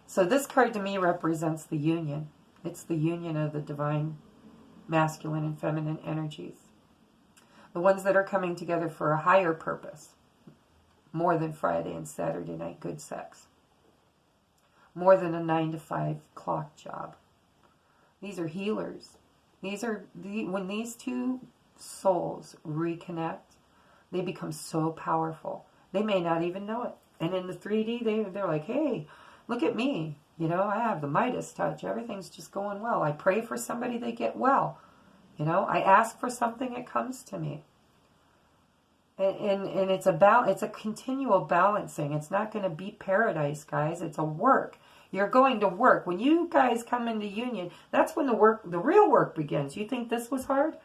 So this card to me represents the union. It's the union of the divine masculine and feminine energies. The ones that are coming together for a higher purpose. More than Friday and Saturday night good sex. More than a 9-to-5 clock job. These are healers. When these two souls reconnect, they become so powerful. They may not even know it. And in the 3D, they're like, hey, look at me. You know, I have the Midas touch. Everything's just going well. I pray for somebody, they get well. You know, I ask for something, it comes to me. And it's a continual balancing. It's not going to be paradise, guys. It's a work. You're going to work. When you guys come into union, that's when the real work begins. You think this was hard?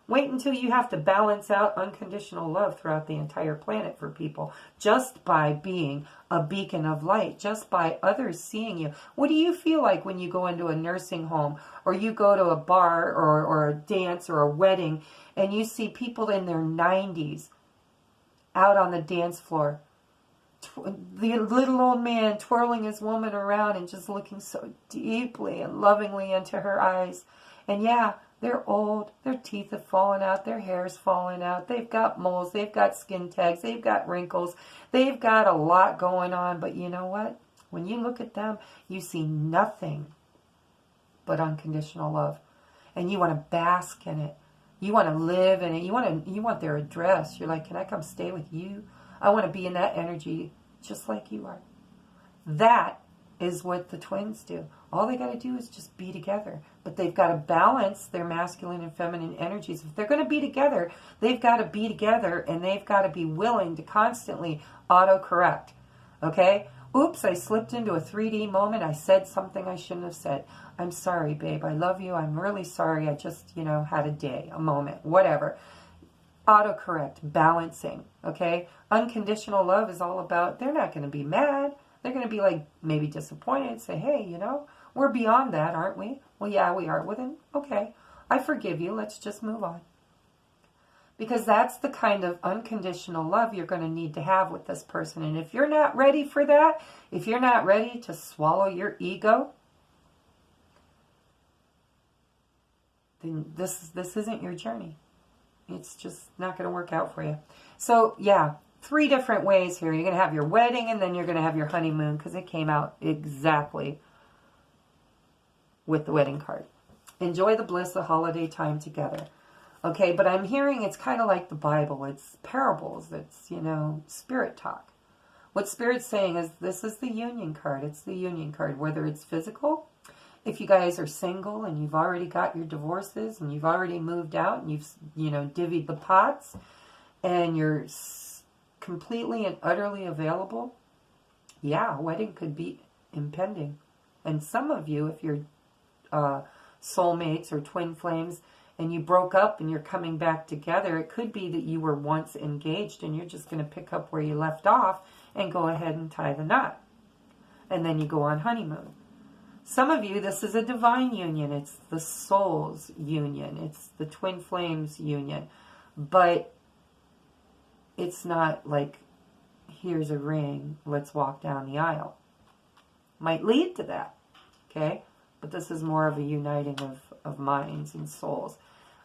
Wait until you have to balance out unconditional love throughout the entire planet for people. Just by being a beacon of light. Just by others seeing you. What do you feel like when you go into a nursing home? Or you go to a bar or a dance or a wedding and you see people in their 90s out on the dance floor. The little old man twirling his woman around and just looking so deeply and lovingly into her eyes. And yeah, they're old. Their teeth have fallen out. Their hair's fallen out. They've got moles. They've got skin tags. They've got wrinkles. They've got a lot going on. But you know what? When you look at them, you see nothing but unconditional love. And you want to bask in it. You want to live in it. You want their address. You're like, can I come stay with you? I want to be in that energy just like you are. That is what the twins do. All they got to do is just be together. But they've got to balance their masculine and feminine energies. If they're going to be together, they've got to be together and they've got to be willing to constantly auto-correct. Okay? Oops, I slipped into a 3D moment. I said something I shouldn't have said. I'm sorry, babe. I love you. I'm really sorry. I just, had a day, a moment, whatever. Autocorrect, balancing, okay? Unconditional love is all about, they're not going to be mad. They're going to be like, maybe disappointed, say, hey, we're beyond that, aren't we? Well, yeah, we are. Well, then, okay, I forgive you. Let's just move on. Because that's the kind of unconditional love you're going to need to have with this person. And if you're not ready for that, if you're not ready to swallow your ego, then this isn't your journey. It's just not going to work out for you. So, yeah, 3 different ways here. You're going to have your wedding and then you're going to have your honeymoon because it came out exactly with the wedding card. Enjoy the bliss of holiday time together. Okay, but I'm hearing it's kind of like the Bible. It's parables. It's, spirit talk. What Spirit's saying is this is the union card. It's the union card, whether it's physical. If you guys are single and you've already got your divorces and you've already moved out and you've, divvied the pots and you're completely and utterly available, yeah, a wedding could be impending. And some of you, if you're soulmates or twin flames and you broke up and you're coming back together, it could be that you were once engaged and you're just going to pick up where you left off and go ahead and tie the knot. And then you go on honeymoon. Some of you, this is a divine union. It's the soul's union. It's the twin flames union. But it's not like, here's a ring, let's walk down the aisle. Might lead to that, okay? But this is more of a uniting of minds and souls.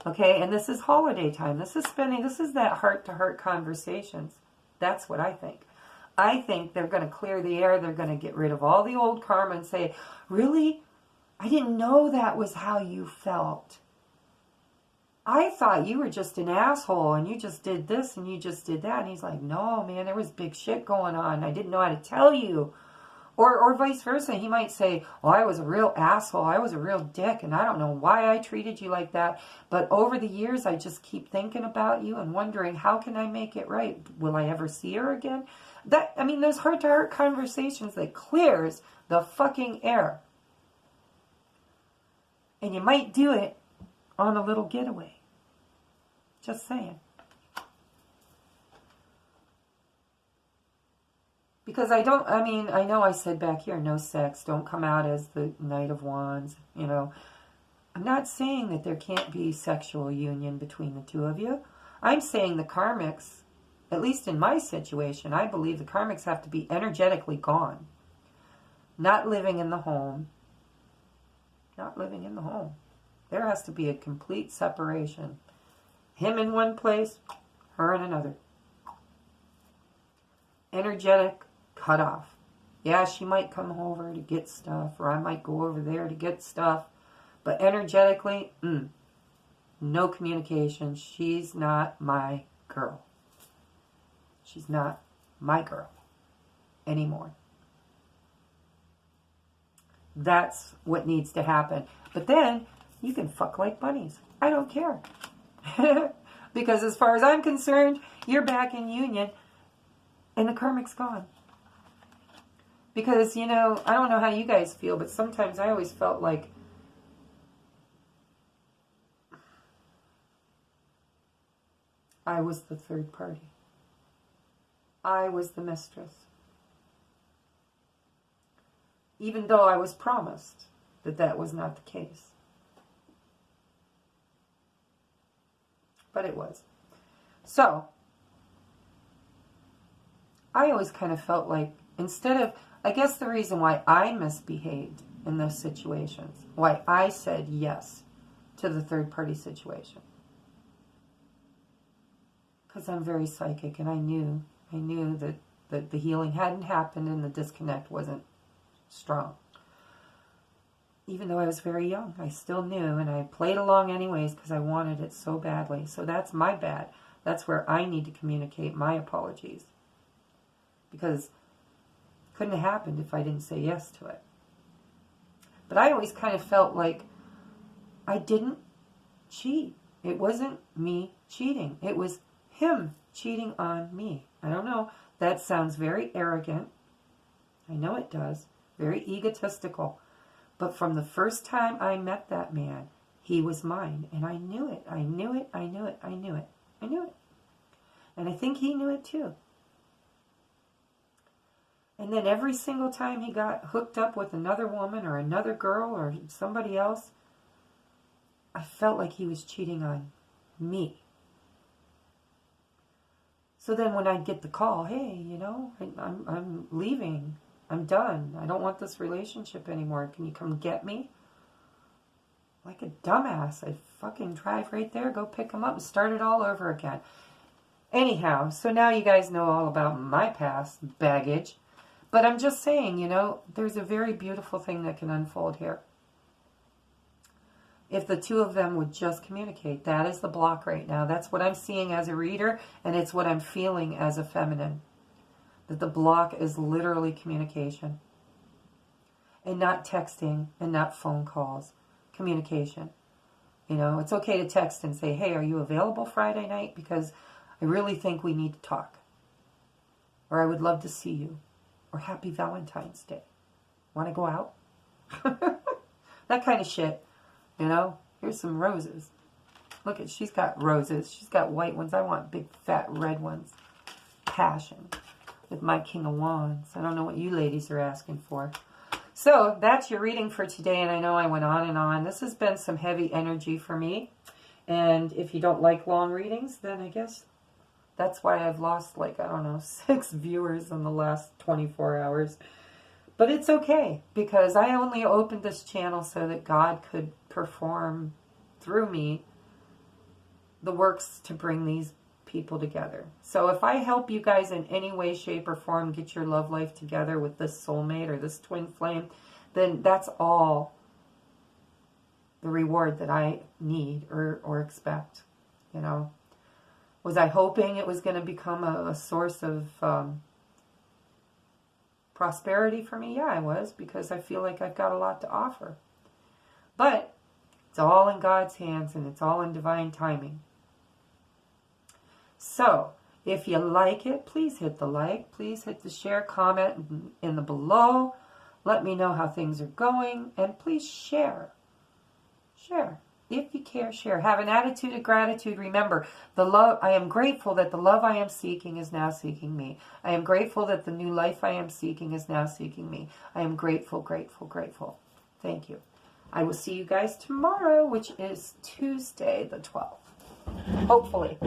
Okay, and this is holiday time. This is that heart-to-heart conversations. That's what I think. I think they're going to clear the air. They're going to get rid of all the old karma and say, really? I didn't know that was how you felt. I thought you were just an asshole and you just did this and you just did that. And he's like, no, man, there was big shit going on. I didn't know how to tell you. Or vice versa. He might say, oh, I was a real asshole. I was a real dick and I don't know why I treated you like that. But over the years, I just keep thinking about you and wondering, how can I make it right? Will I ever see her again? Those heart-to-heart conversations that clears the fucking air. And you might do it on a little getaway. Just saying. Because I know I said back here, no sex, don't come out as the Knight of Wands, you know. I'm not saying that there can't be sexual union between the two of you. I'm saying the karmics, at least in my situation, I believe the karmics have to be energetically gone. Not living in the home. Not living in the home. There has to be a complete separation. Him in one place, her in another. Energetic cut off. Yeah, she might come over to get stuff, or I might go over there to get stuff. But energetically, no communication. She's not my girl. She's not my girl anymore. That's what needs to happen. But then, you can fuck like bunnies. I don't care. Because as far as I'm concerned, you're back in union and the karmic's gone. Because, you know, I don't know how you guys feel, but sometimes I always felt like I was the third party. I was the mistress. Even though I was promised that that was not the case. But it was. So, I always kind of felt like, instead of, I guess the reason why I misbehaved in those situations, why I said yes to the third party situation. Because I'm very psychic, and I knew that the healing hadn't happened and the disconnect wasn't strong. Even though I was very young, I still knew, and I played along anyways because I wanted it so badly. So that's my bad. That's where I need to communicate my apologies. Because it couldn't have happened if I didn't say yes to it. But I always kind of felt like I didn't cheat. It wasn't me cheating. It was him cheating on me. I don't know. That sounds very arrogant. I know it does. Very egotistical. But from the first time I met that man, he was mine. And I knew it. I knew it. I knew it. I knew it. I knew it. And I think he knew it too. And then every single time he got hooked up with another woman or another girl or somebody else, I felt like he was cheating on me. So then when I'd get the call, hey, you know, I'm leaving. I'm done. I don't want this relationship anymore. Can you come get me? Like a dumbass, I'd fucking drive right there, go pick him up and start it all over again. Anyhow, so now you guys know all about my past baggage. But I'm just saying, you know, there's a very beautiful thing that can unfold here. If the two of them would just communicate. That is the block right now. That's what I'm seeing as a reader, and it's what I'm feeling as a feminine. That the block is literally communication. And not texting and not phone calls. Communication. You know, it's okay to text and say, hey, are you available Friday night? Because I really think we need to talk. Or I would love to see you. Or happy Valentine's Day. Want to go out? That kind of shit. You know? Here's some roses. Look at, she's got roses. She's got white ones. I want big, fat, red ones. Passion. With my King of Wands. I don't know what you ladies are asking for. So, that's your reading for today. And I know I went on and on. This has been some heavy energy for me. And if you don't like long readings, then I guess that's why I've lost, like, I don't know, 6 viewers in the last 24 hours. But it's okay, because I only opened this channel so that God could perform through me the works to bring these people together. So if I help you guys in any way, shape, or form get your love life together with this soulmate or this twin flame, then that's all the reward that I need or expect, you know. Was I hoping it was going to become a source of prosperity for me? Yeah, I was, because I feel like I've got a lot to offer. But it's all in God's hands, and it's all in divine timing. So, if you like it, please hit the like. Please hit the share, comment in the below. Let me know how things are going, and please share. Share. If you care, share. Have an attitude of gratitude. Remember, the love, I am grateful that the love I am seeking is now seeking me. I am grateful that the new life I am seeking is now seeking me. I am grateful, grateful, grateful. Thank you. I will see you guys tomorrow, which is Tuesday the 12th. Hopefully.